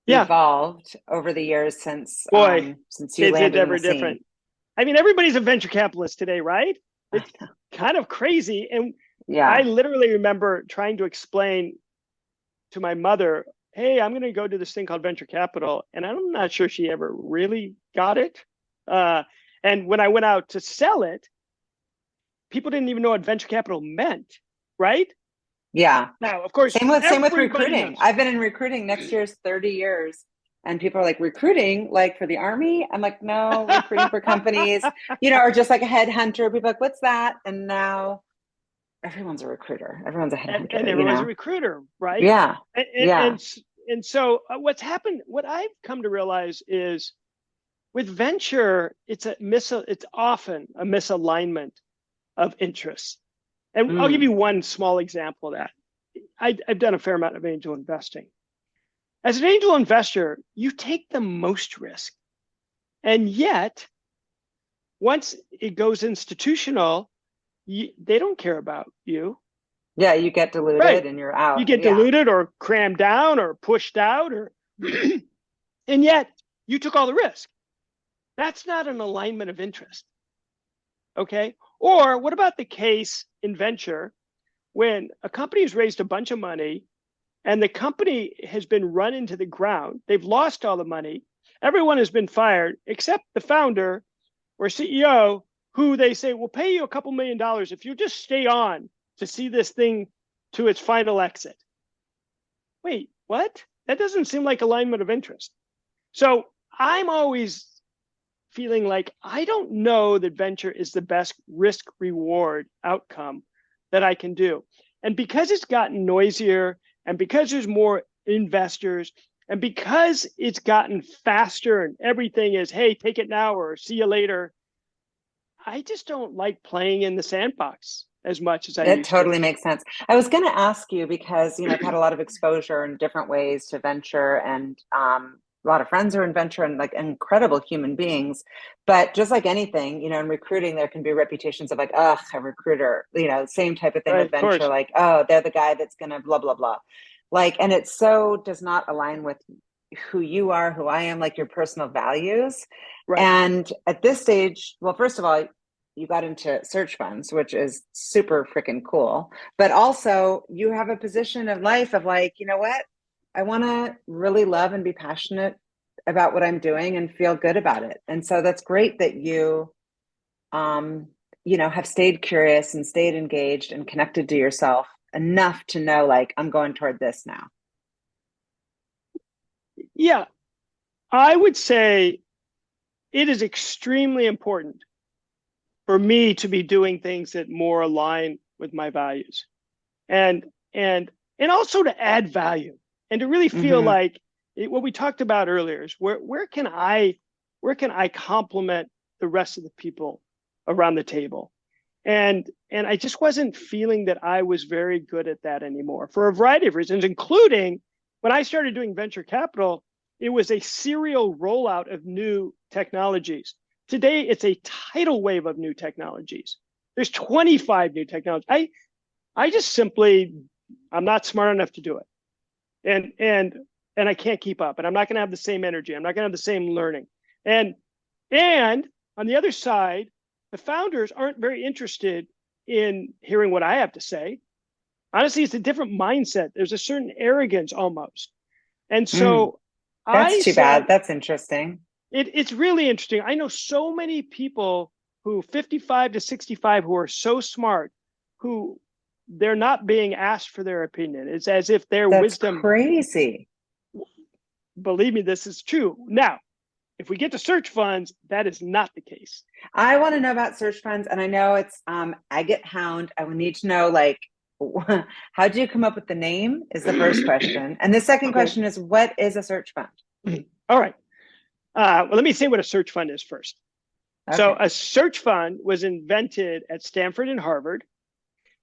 B: evolved over the years since you landed in the scene? Different.
A: I mean, everybody's a venture capitalist today, right? It's kind of crazy. And I literally remember trying to explain to my mother, hey, I'm going to go do this thing called venture capital. And I'm not sure she ever really got it. And when I went out to sell it, people didn't even know what venture capital meant, right?
B: Yeah.
A: Now, of course,
B: Same with
A: everybody
B: recruiting.
A: knows.
B: I've been in recruiting. Next year's 30 years. And people are like, recruiting, like for the army? I'm like, no, recruiting for companies, or just like a headhunter. People are like, what's that? And now everyone's a recruiter. Everyone's a
A: And everyone's a
B: headhunter.
A: recruiter, right?
B: Yeah.
A: And
B: Yeah.
A: so what's happened, what I've come to realize is with venture, it's often a misalignment of interests. And I'll give
B: Mm.
A: you one small example of that. I've done a fair amount of angel investing. As an angel investor, you take the most risk. And yet, once it goes institutional, they don't care about you.
B: Yeah. You get diluted
A: Right.
B: and you're
A: You
B: out.
A: get
B: Yeah.
A: diluted or crammed down or pushed out, or and yet you took all the risk. That's not an alignment of interest. Okay. Or what about the case in venture when a company has raised a bunch of money and the company has been run into the ground? They've lost all the money. Everyone has been fired except the founder or CEO, who they say will pay you a couple $1,000,000 if you just stay on to see this thing to its final exit. Wait, what? That doesn't seem like alignment of interest. So I'm always feeling like I don't know that venture is the best risk reward outcome that I can do. And because it's gotten noisier, and because there's more investors, and because it's gotten faster and everything is, hey, take it now or see you later, I just don't like playing in the sandbox as much as I
B: It
A: used to.
B: totally makes sense. I was going to ask you because, I've had a lot of exposure in different ways to venture, and a lot of friends are in venture and like incredible human beings. But just like anything, in recruiting, there can be reputations of like, ugh, a recruiter, same type of thing
A: Right,
B: with
A: of
B: venture,
A: course.
B: like, oh, they're the guy that's going to blah, blah, blah. Like, and it so does not align with who you are, who I am, like your personal values.
A: Right.
B: And at this stage, well, first of all, you got into search funds, which is super freaking cool. But also, you have a position of life of like, you know what? I want to really love and be passionate about what I'm doing and feel good about it. And so that's great that you, have stayed curious and stayed engaged and connected to yourself enough to know, like, I'm going toward this now.
A: Yeah, I would say it is extremely important for me to be doing things that more align with my values, and and also to add value and to really feel
B: Mm-hmm.
A: like what we talked about earlier is where can I complement the rest of the people around the table. And I just wasn't feeling that I was very good at that anymore for a variety of reasons, including when I started doing venture capital, it was a serial rollout of new technologies. Today, it's a tidal wave of new technologies. There's 25 new technologies. I just simply, I'm not smart enough to do it. And I can't keep up, and I'm not going to have the same energy. I'm not going to have the same learning. And on the other side, the founders aren't very interested in hearing what I have to say. Honestly, it's a different mindset. There's a certain arrogance almost. And
B: Mm,
A: so
B: that's
A: I
B: too
A: said,
B: bad. That's interesting.
A: it's really interesting. I know so many people who 55 to 65 who are so smart, who they're not being asked for their opinion. It's as if their
B: That's
A: wisdom,
B: crazy.
A: believe me, this is true. Now, if we get to search funds, that is not the case.
B: I want to know about search funds, and I know it's Agate Hound. I would need to know, like, how do you come up with the name? Is the first question, and the second
A: Okay.
B: question is, what is a search fund?
A: All right. Well, let me say what a search fund is first. So,
B: Okay.
A: a search fund was invented at Stanford and Harvard,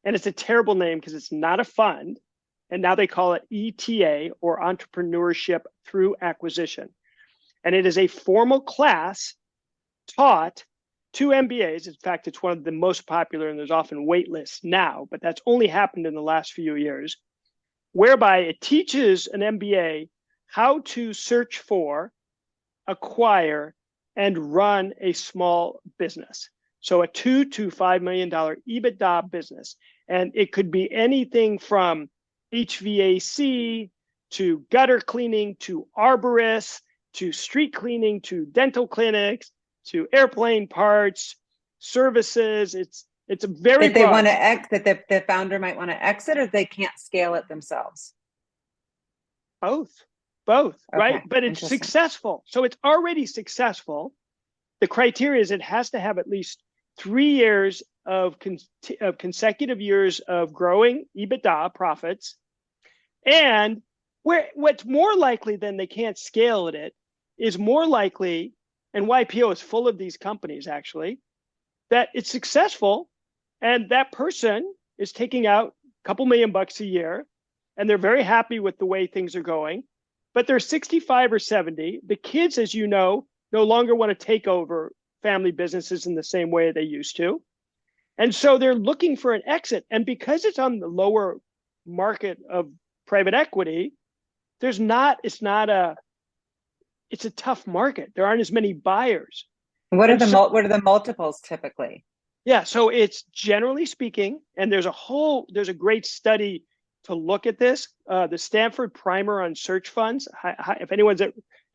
A: and it's a terrible name because it's not a fund. And now they call it ETA, or Entrepreneurship Through Acquisition. And it is a formal class taught to MBAs. In fact, it's one of the most popular, and there's often wait lists now, but that's only happened in the last few years, whereby it teaches an MBA how to search for, acquire, and run a small business. So a $2 to $5 million EBITDA business. And it could be anything from HVAC to gutter cleaning, to arborists, to street cleaning, to dental clinics, to airplane parts, services. It's a very
B: that they
A: broad.
B: want to exit, that the founder might want to exit, or they can't scale it themselves.
A: Both,
B: Okay,
A: right? But it's successful. So it's already successful. The criteria is it has to have at least 3 years of consecutive years of growing EBITDA profits. And what's more likely than they can't scale it is more likely, and YPO is full of these companies actually, that it's successful and that person is taking out a couple $1,000,000 a year and they're very happy with the way things are going, but they're 65 or 70. The kids, as you know, no longer want to take over family businesses in the same way they used to. And so they're looking for an exit. And because it's on the lower market of private equity, it's a tough market. There aren't as many buyers.
B: What are the multiples typically?
A: Yeah, so it's generally speaking, and there's a great study to look at this, the Stanford Primer on Search Funds. If anyone's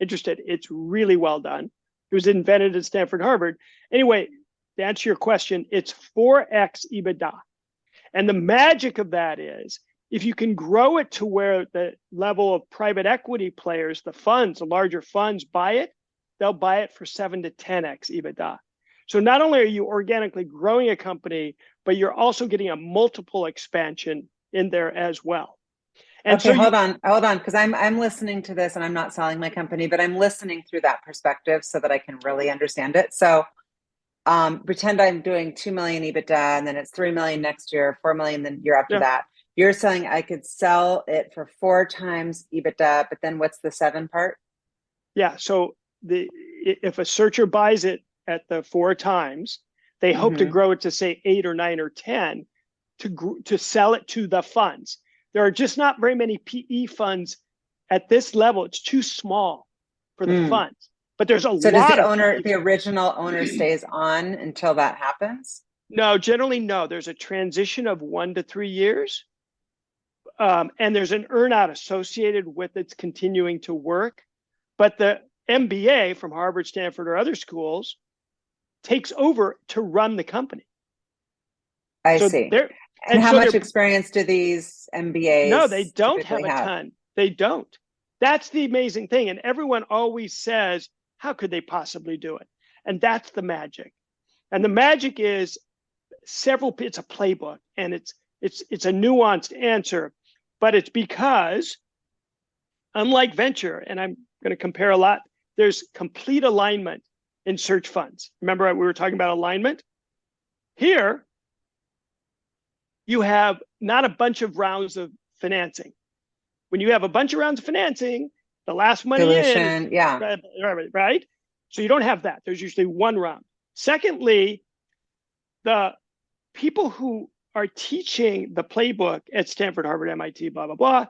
A: interested, it's really well done. It was invented at Stanford Harvard. Anyway, to answer your question, it's 4x EBITDA. And the magic of that is if you can grow it to where the level of private equity players, the funds, the larger funds buy it, they'll buy it for 7 to 10x EBITDA. So not only are you organically growing a company, but you're also getting a multiple expansion in there as well.
B: And okay, so hold on, because I'm listening to this and I'm not selling my company, but I'm listening through that perspective so that I can really understand it. So pretend I'm doing 2 million EBITDA and then it's 3 million next year, 4 million the year after that. You're saying I could sell it for 4 times EBITDA, but then what's the 7 part?
A: Yeah, so if a searcher buys it at the 4 times, they hope to grow it to say 8 or 9 or 10 to sell it to the funds. There are just not very many PE funds at this level. It's too small for the funds. But there's a lot. So does
B: the original owner stays on until that happens?
A: No, generally no. There's a transition of 1 to 3 years. And there's an earnout associated with its continuing to work. But the MBA from Harvard, Stanford, or other schools takes over to run the company.
B: I see. And how much experience do these MBAs?
A: No, they don't have a ton. They don't. That's the amazing thing. And everyone always says, how could they possibly do it? And that's the magic. And the magic is it's a playbook and it's a nuanced answer, but it's because unlike venture, and I'm going to compare a lot, there's complete alignment in search funds. Remember we were talking about alignment? Here, you have not a bunch of rounds of financing. When you have a bunch of rounds of financing, the last money in, right? So you don't have that. There's usually 1 round. Secondly, the people who are teaching the playbook at Stanford, Harvard, MIT, blah, blah, blah,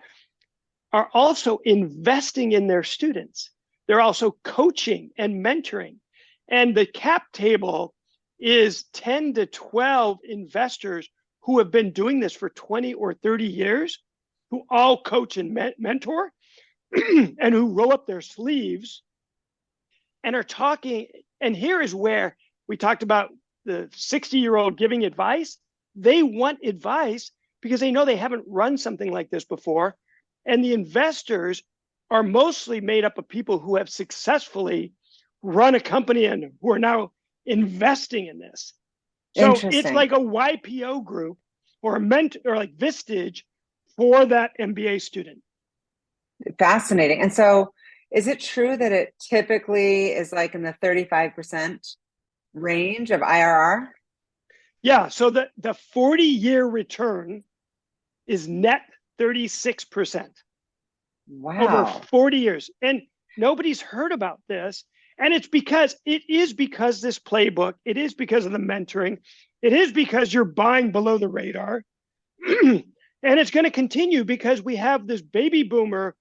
A: are also investing in their students. They're also coaching and mentoring. And the cap table is 10 to 12 investors who have been doing this for 20 or 30 years, who all coach and mentor, and who roll up their sleeves and are talking. And here is where we talked about the 60-year-old giving advice. They want advice because they know they haven't run something like this before. And the investors are mostly made up of people who have successfully run a company and who are now investing in this. So it's like a YPO group or a mentor or like Vistage for that MBA student.
B: Fascinating. And so is it true that it typically is like in the 35% range of IRR?
A: Yeah. So the 40-year return is net 36%.
B: Wow.
A: Over 40 years. And nobody's heard about this. And it is because this playbook, it is because of the mentoring, it is because you're buying below the radar. And it's going to continue because we have this baby boomer,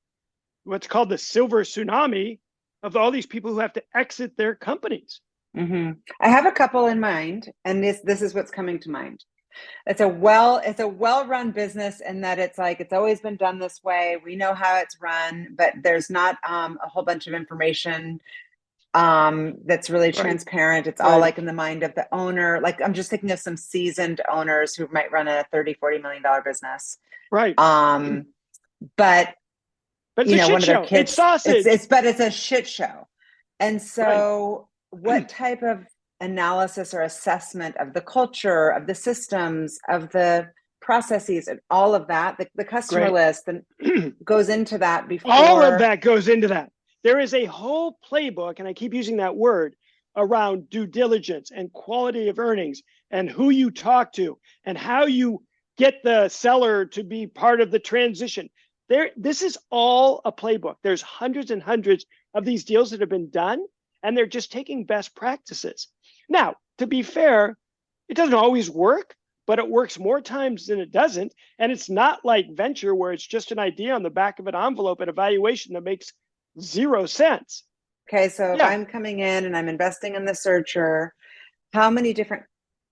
A: what's called the silver tsunami of all these people who have to exit their companies.
B: I have a couple in mind, and this is what's coming to mind. It's a well-run business in that it's like it's always been done this way. We know how it's run, but there's not a whole bunch of information that's really transparent. It's all like in the mind of the owner. Like I'm just thinking of some seasoned owners who might run a $30-40 million business.
A: Right.
B: But
A: it's a shit show. It's sausage.
B: But it's a shit show. And so what type of analysis or assessment of the culture, of the systems, of the processes, and all of that, the customer list, and goes into that before?
A: All of that goes into that. There is a whole playbook, and I keep using that word, around due diligence and quality of earnings and who you talk to and how you get the seller to be part of the transition. This is all a playbook. There's hundreds and hundreds of these deals that have been done, and they're just taking best practices. Now, to be fair, it doesn't always work, but it works more times than it doesn't. And it's not like venture where it's just an idea on the back of an envelope and a valuation that makes 0 sense.
B: Okay, so if I'm coming in and I'm investing in the searcher, how many different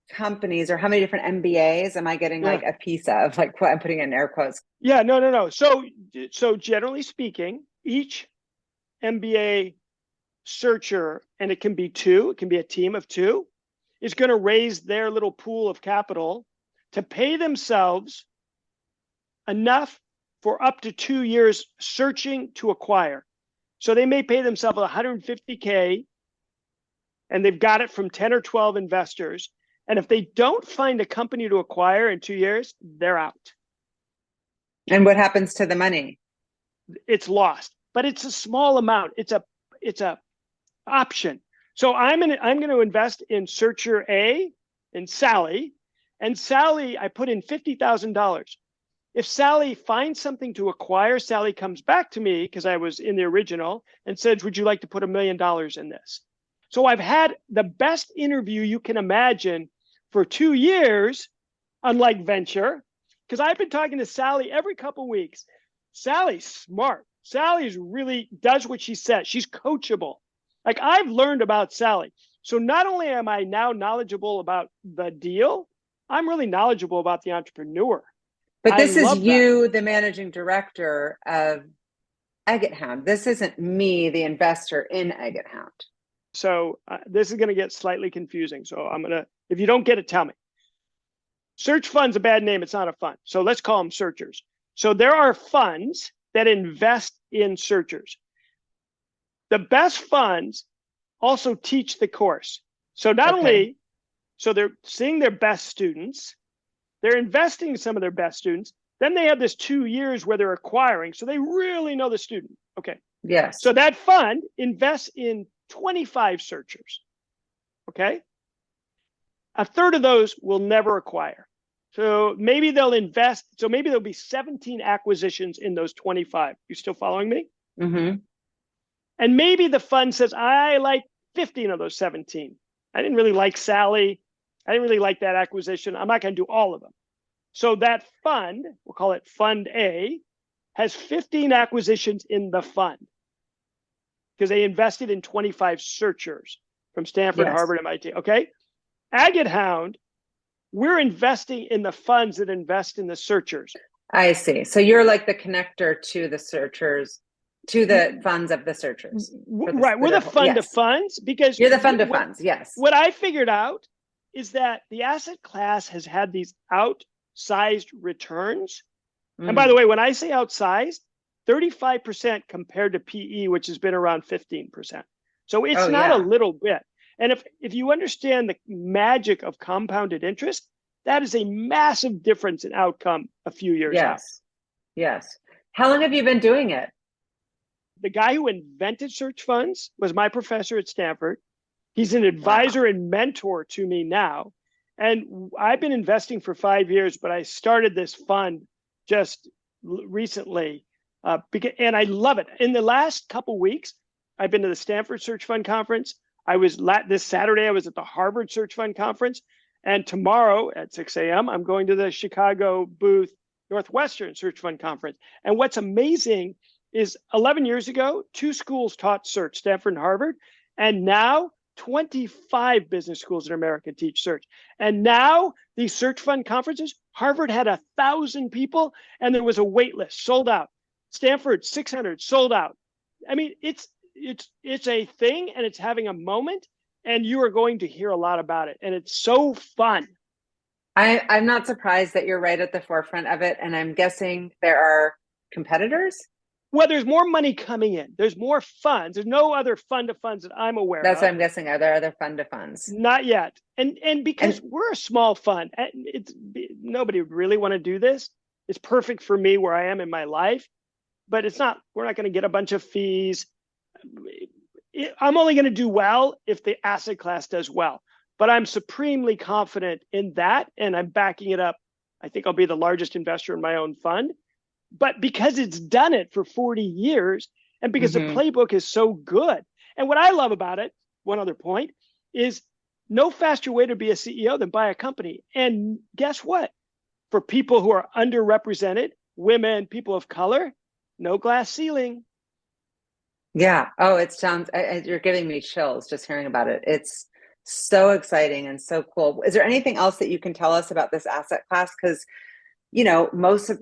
B: companies or how many different MBAs am I getting like a piece of? Like what I'm putting in air quotes.
A: Yeah, no. So generally speaking, each MBA searcher, and it can be two, it can be a team of two, is going to raise their little pool of capital to pay themselves enough for up to 2 years searching to acquire. So they may pay themselves $150K, and they've got it from 10 or 12 investors. And if they don't find a company to acquire in 2 years, they're out.
B: And what happens to the money?
A: It's lost, but it's a small amount. It's a option. So I'm going to invest in searcher A, in Sally, and Sally, I put in $50,000. If Sally finds something to acquire, Sally comes back to me because I was in the original and says, would you like to put $1 million in this? So I've had the best interview you can imagine for 2 years, unlike venture, because I've been talking to Sally every couple of weeks. Sally's smart. Sally's really does what she says. She's coachable. Like I've learned about Sally. So not only am I now knowledgeable about the deal, I'm really knowledgeable about the entrepreneur.
B: But this is you, the managing director of Agate Hound. This isn't me, the investor in Agate Hound.
A: So this is going to get slightly confusing. So if you don't get it, tell me. Search fund's a bad name. It's not a fund. So let's call them searchers. So there are funds that invest in searchers. The best funds also teach the course. So not only, so they're seeing their best students, they're investing in some of their best students. Then they have this 2 years where they're acquiring. So they really know the student. Okay.
B: Yes.
A: So that fund invests in 25 searchers. Okay. A third of those will never acquire. So maybe they'll invest. So maybe there'll be 17 acquisitions in those 25. You still following me?
B: Mm-hmm.
A: And maybe the fund says, I like 15 of those 17. I didn't really like Sally. I didn't really like that acquisition. I'm not going to do all of them. So that fund, we'll call it Fund A, has 15 acquisitions in the fund because they invested in 25 searchers from Stanford, Harvard, MIT. Okay. Agate Hound, we're investing in the funds that invest in the searchers.
B: I see. So you're like the connector to the searchers, to the funds of the searchers.
A: Right. We're the fund of funds because
B: you're the fund of funds. Yes.
A: What I figured out is that the asset class has had these outsized returns. And by the way, when I say outsized, 35% compared to PE, which has been around 15%. So it's not a little bit. And if you understand the magic of compounded interest, that is a massive difference in outcome a few years out.
B: Yes. How long have you been doing it?
A: The guy who invented search funds was my professor at Stanford. He's an advisor and mentor to me now. And I've been investing for 5 years, but I started this fund just recently. And I love it. In the last couple weeks, I've been to the Stanford Search Fund Conference. This Saturday, I was at the Harvard Search Fund Conference. And tomorrow at 6 a.m., I'm going to the Chicago booth Northwestern Search Fund Conference. And what's amazing is 11 years ago, 2 schools taught search, Stanford and Harvard. And now 25 business schools in America teach search. And now these search fund conferences, Harvard had 1,000 people and there was a wait list, sold out. Stanford, 600, sold out. I mean, it's a thing and it's having a moment, and you are going to hear a lot about it. And it's so fun.
B: I'm not surprised that you're right at the forefront of it. And I'm guessing there are competitors.
A: Well, there's more money coming in. There's more funds. There's no other fund of funds that I'm aware
B: That's
A: of.
B: what I'm guessing. Are there other fund of funds?
A: Not yet. And because we're a small fund, it's nobody would really want to do this. It's perfect for me where I am in my life, but it's not. We're not going to get a bunch of fees. I'm only going to do well if the asset class does well. But I'm supremely confident in that, and I'm backing it up. I think I'll be the largest investor in my own fund. But because it's done it for 40 years, and because the playbook is so good. And what I love about it, one other point, is no faster way to be a CEO than buy a company. And guess what? For people who are underrepresented, women, people of color, no glass ceiling.
B: Yeah. Oh, it sounds, you're giving me chills just hearing about it. It's so exciting and so cool. Is there anything else that you can tell us about this asset class? Because, you know,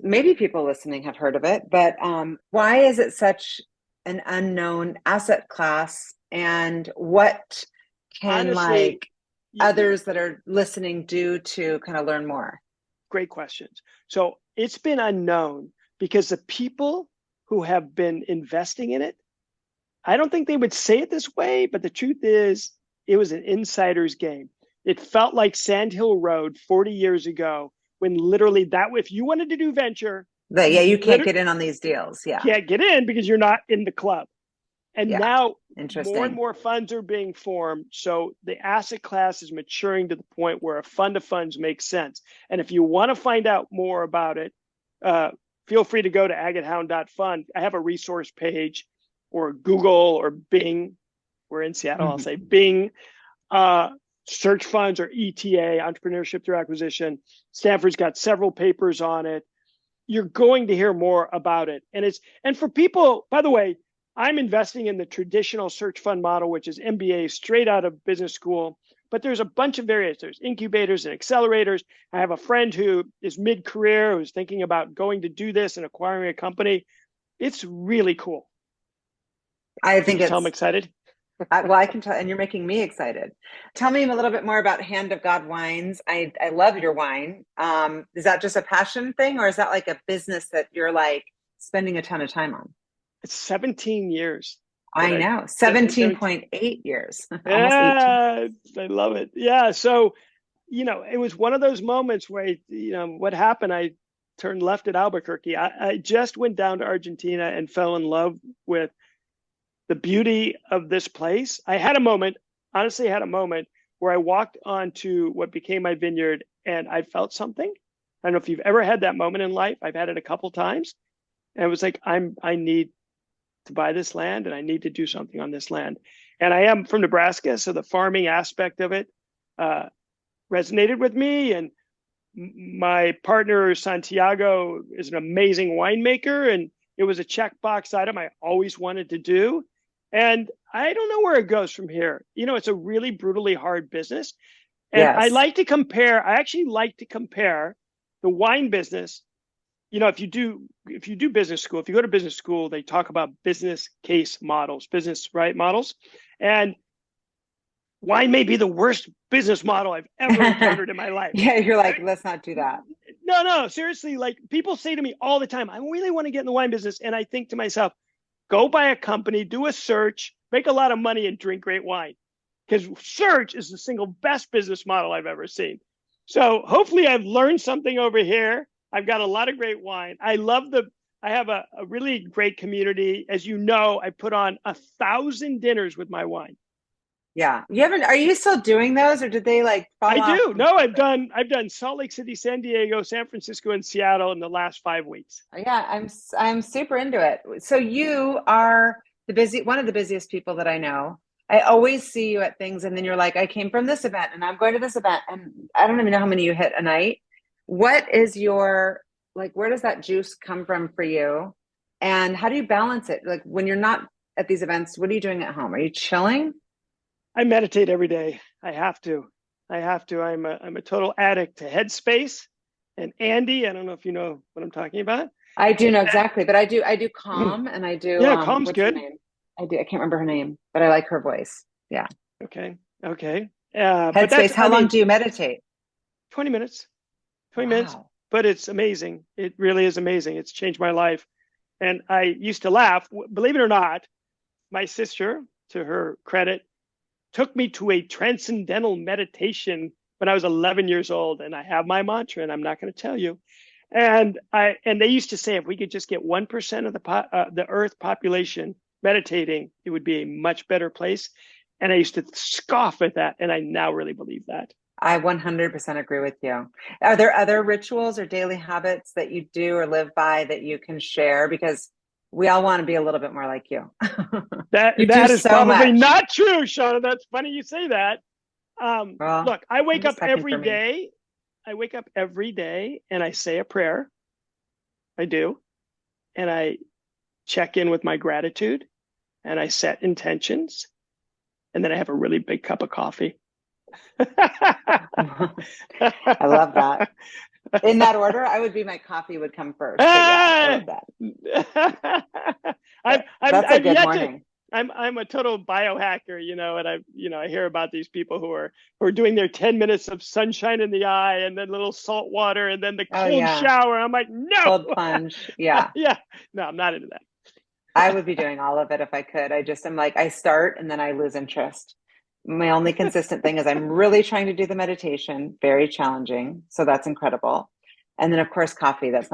B: maybe people listening have heard of it, but why is it such an unknown asset class? And what can
A: Honestly,
B: others that are listening do to kind of learn more?
A: Great questions. So it's been unknown because the people who have been investing in it, I don't think they would say it this way, but the truth is it was an insider's game. It felt like Sand Hill Road 40 years ago, when literally if you wanted to do venture,
B: you can't get in on these deals. Yeah.
A: Can't get in because you're not in the club. And now more and more funds are being formed. So the asset class is maturing to the point where a fund of funds makes sense. And if you want to find out more about it, feel free to go to agatehound.fund. I have a resource page, or Google or Bing. We're in Seattle, I'll say Bing. Search funds or ETA, entrepreneurship through acquisition. Stanford's got several papers on it. You're going to hear more about it. And for people, by the way, I'm investing in the traditional search fund model, which is MBA straight out of business school. But there's a bunch of various. There's incubators and accelerators. I have a friend who is mid-career who's thinking about going to do this and acquiring a company. It's really cool.
B: I think
A: I'm excited.
B: Well, I can tell, and you're making me excited. Tell me a little bit more about Hand of God Wines. I love your wine. Is that just a passion thing, or is that like a business that you're like spending a ton of time on?
A: It's 17 years.
B: I know, 17.8 years.
A: Yeah, I love it. Yeah, so, it was one of those moments where, what happened, I turned left at Albuquerque. I just went down to Argentina and fell in love with the beauty of this place. I had a moment where I walked onto what became my vineyard and I felt something. I don't know if you've ever had that moment in life. I've had it a couple times. And it was like, I need to buy this land and I need to do something on this land. And I am from Nebraska, so the farming aspect of it resonated with me. And my partner, Santiago, is an amazing winemaker. And it was a checkbox item I always wanted to do. And I don't know where it goes from here. It's a really brutally hard business. And I actually like to compare the wine business. If you do business school, if you go to business school, they talk about business case models, models. And wine may be the worst business model I've ever encountered in my life.
B: Yeah, you're like, let's not do that.
A: No, seriously, like people say to me all the time, I really want to get in the wine business. And I think to myself, go buy a company, do a search, make a lot of money, and drink great wine. Because search is the single best business model I've ever seen. So hopefully I've learned something over here. I've got a lot of great wine. I have a really great community. As you know, I put on 1,000 dinners with my wine.
B: Yeah. Are you still doing those, or did they like fall off?
A: I do. No, I've done Salt Lake City, San Diego, San Francisco, and Seattle in the last 5 weeks.
B: Yeah, I'm super into it. So you are one of the busiest people that I know. I always see you at things and then you're like, I came from this event and I'm going to this event, and I don't even know how many you hit a night. What is where does that juice come from for you? And how do you balance it? Like when you're not at these events, what are you doing at home? Are you chilling?
A: I meditate every day. I have to. I have to. I'm a total addict to Headspace and Andy. I don't know if you know what I'm talking about.
B: I do know exactly, but I do Calm and I do
A: Yeah, Calm's
B: what's her
A: good.
B: name? I can't remember her name, but I like her voice. Yeah.
A: Okay. Okay. But
B: Headspace, how long do you meditate?
A: 20 minutes. 20 minutes.
B: Wow.
A: But it's amazing. It really is amazing. It's changed my life. And I used to laugh. Believe it or not, my sister, to her credit, took me to a transcendental meditation when I was 11 years old. And I have my mantra, and I'm not going to tell you. And they used to say if we could just get 1% of the Earth population meditating, it would be a much better place. And I used to scoff at that, and I now really believe that.
B: I 100% agree with you. Are there other rituals or daily habits that you do or live by that you can share? Because we all want to be a little bit more like you.
A: That
B: You
A: that
B: do
A: is
B: so
A: probably
B: much.
A: not true, Shauna. That's funny you say that.
B: Well,
A: Look, I wake
B: I'm just
A: up
B: checking
A: every
B: for me.
A: day. I wake up every day and I say a prayer. I do. And I check in with my gratitude and I set intentions. And then I have a really big cup of coffee.
B: I love that. In that order, I would be my coffee would come first. But yeah, I love that. That's a good morning.
A: I'm a total biohacker, and I hear about these people who are doing their 10 minutes of sunshine in the eye and then a little salt water and then the cold shower. I'm like, no.
B: Cold plunge. Yeah.
A: Yeah. No, I'm not into that.
B: I would be doing all of it if I could. I'm like, I start and then I lose interest. My only consistent thing is I'm really trying to do the meditation, very challenging. So that's incredible. And then of course, coffee, that's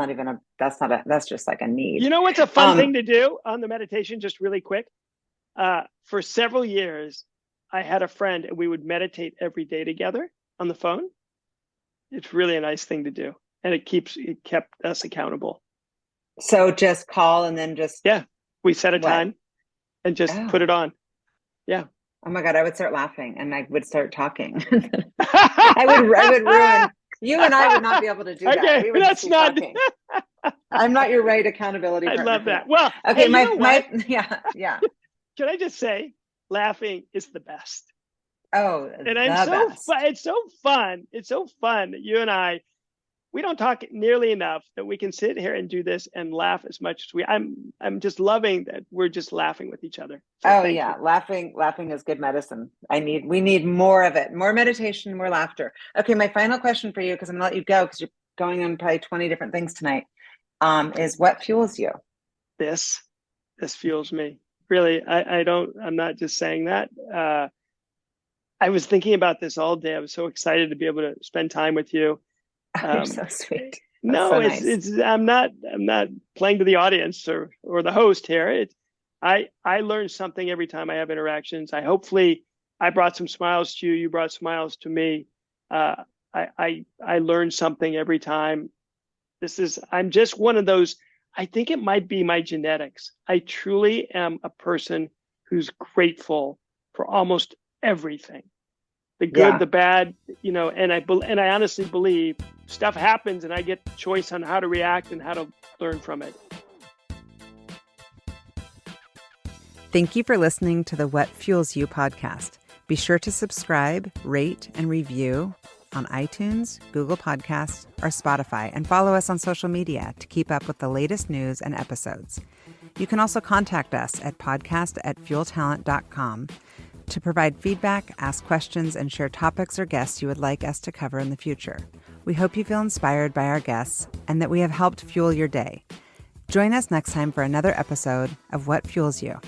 B: just like a need.
A: You know what's a fun thing to do on the meditation, just really quick? For several years, I had a friend and we would meditate every day together on the phone. It's really a nice thing to do. And it kept us accountable.
B: So just call and then
A: we set a time and just put it on. Yeah.
B: Oh my God, I would start laughing and I would start talking. I would ruin you and I would not be able to do that.
A: Okay,
B: we would
A: that's not.
B: I'm not your right accountability partner.
A: I love that. Well,
B: okay,
A: yeah. Can I just say, laughing is the best.
B: Oh,
A: and I'm so fun. It's so fun. It's so fun that you and we don't talk nearly enough that we can sit here and do this and laugh as much as I'm just loving that we're just laughing with each other.
B: So yeah. Laughing is good medicine. We need more of it, more meditation, more laughter. Okay. My final question for you, because I'm gonna let you go because you're going on probably 20 different things tonight, is what fuels you?
A: This fuels me. Really. I'm not just saying that. I was thinking about this all day. I was so excited to be able to spend time with you.
B: You're so sweet.
A: It's I'm not playing to the audience or the host here. I learn something every time I have interactions. I brought some smiles to you. You brought smiles to me. I learn something every time. I'm just one of those. I think it might be my genetics. I truly am a person who's grateful for almost everything. The good, the bad, and I honestly believe stuff happens and I get the choice on how to react and how to learn from it.
C: Thank you for listening to the What Fuels You podcast. Be sure to subscribe, rate, and review on iTunes, Google Podcasts, or Spotify, and follow us on social media to keep up with the latest news and episodes. You can also contact us at podcast@fueltalent.com to provide feedback, ask questions, and share topics or guests you would like us to cover in the future. We hope you feel inspired by our guests and that we have helped fuel your day. Join us next time for another episode of What Fuels You.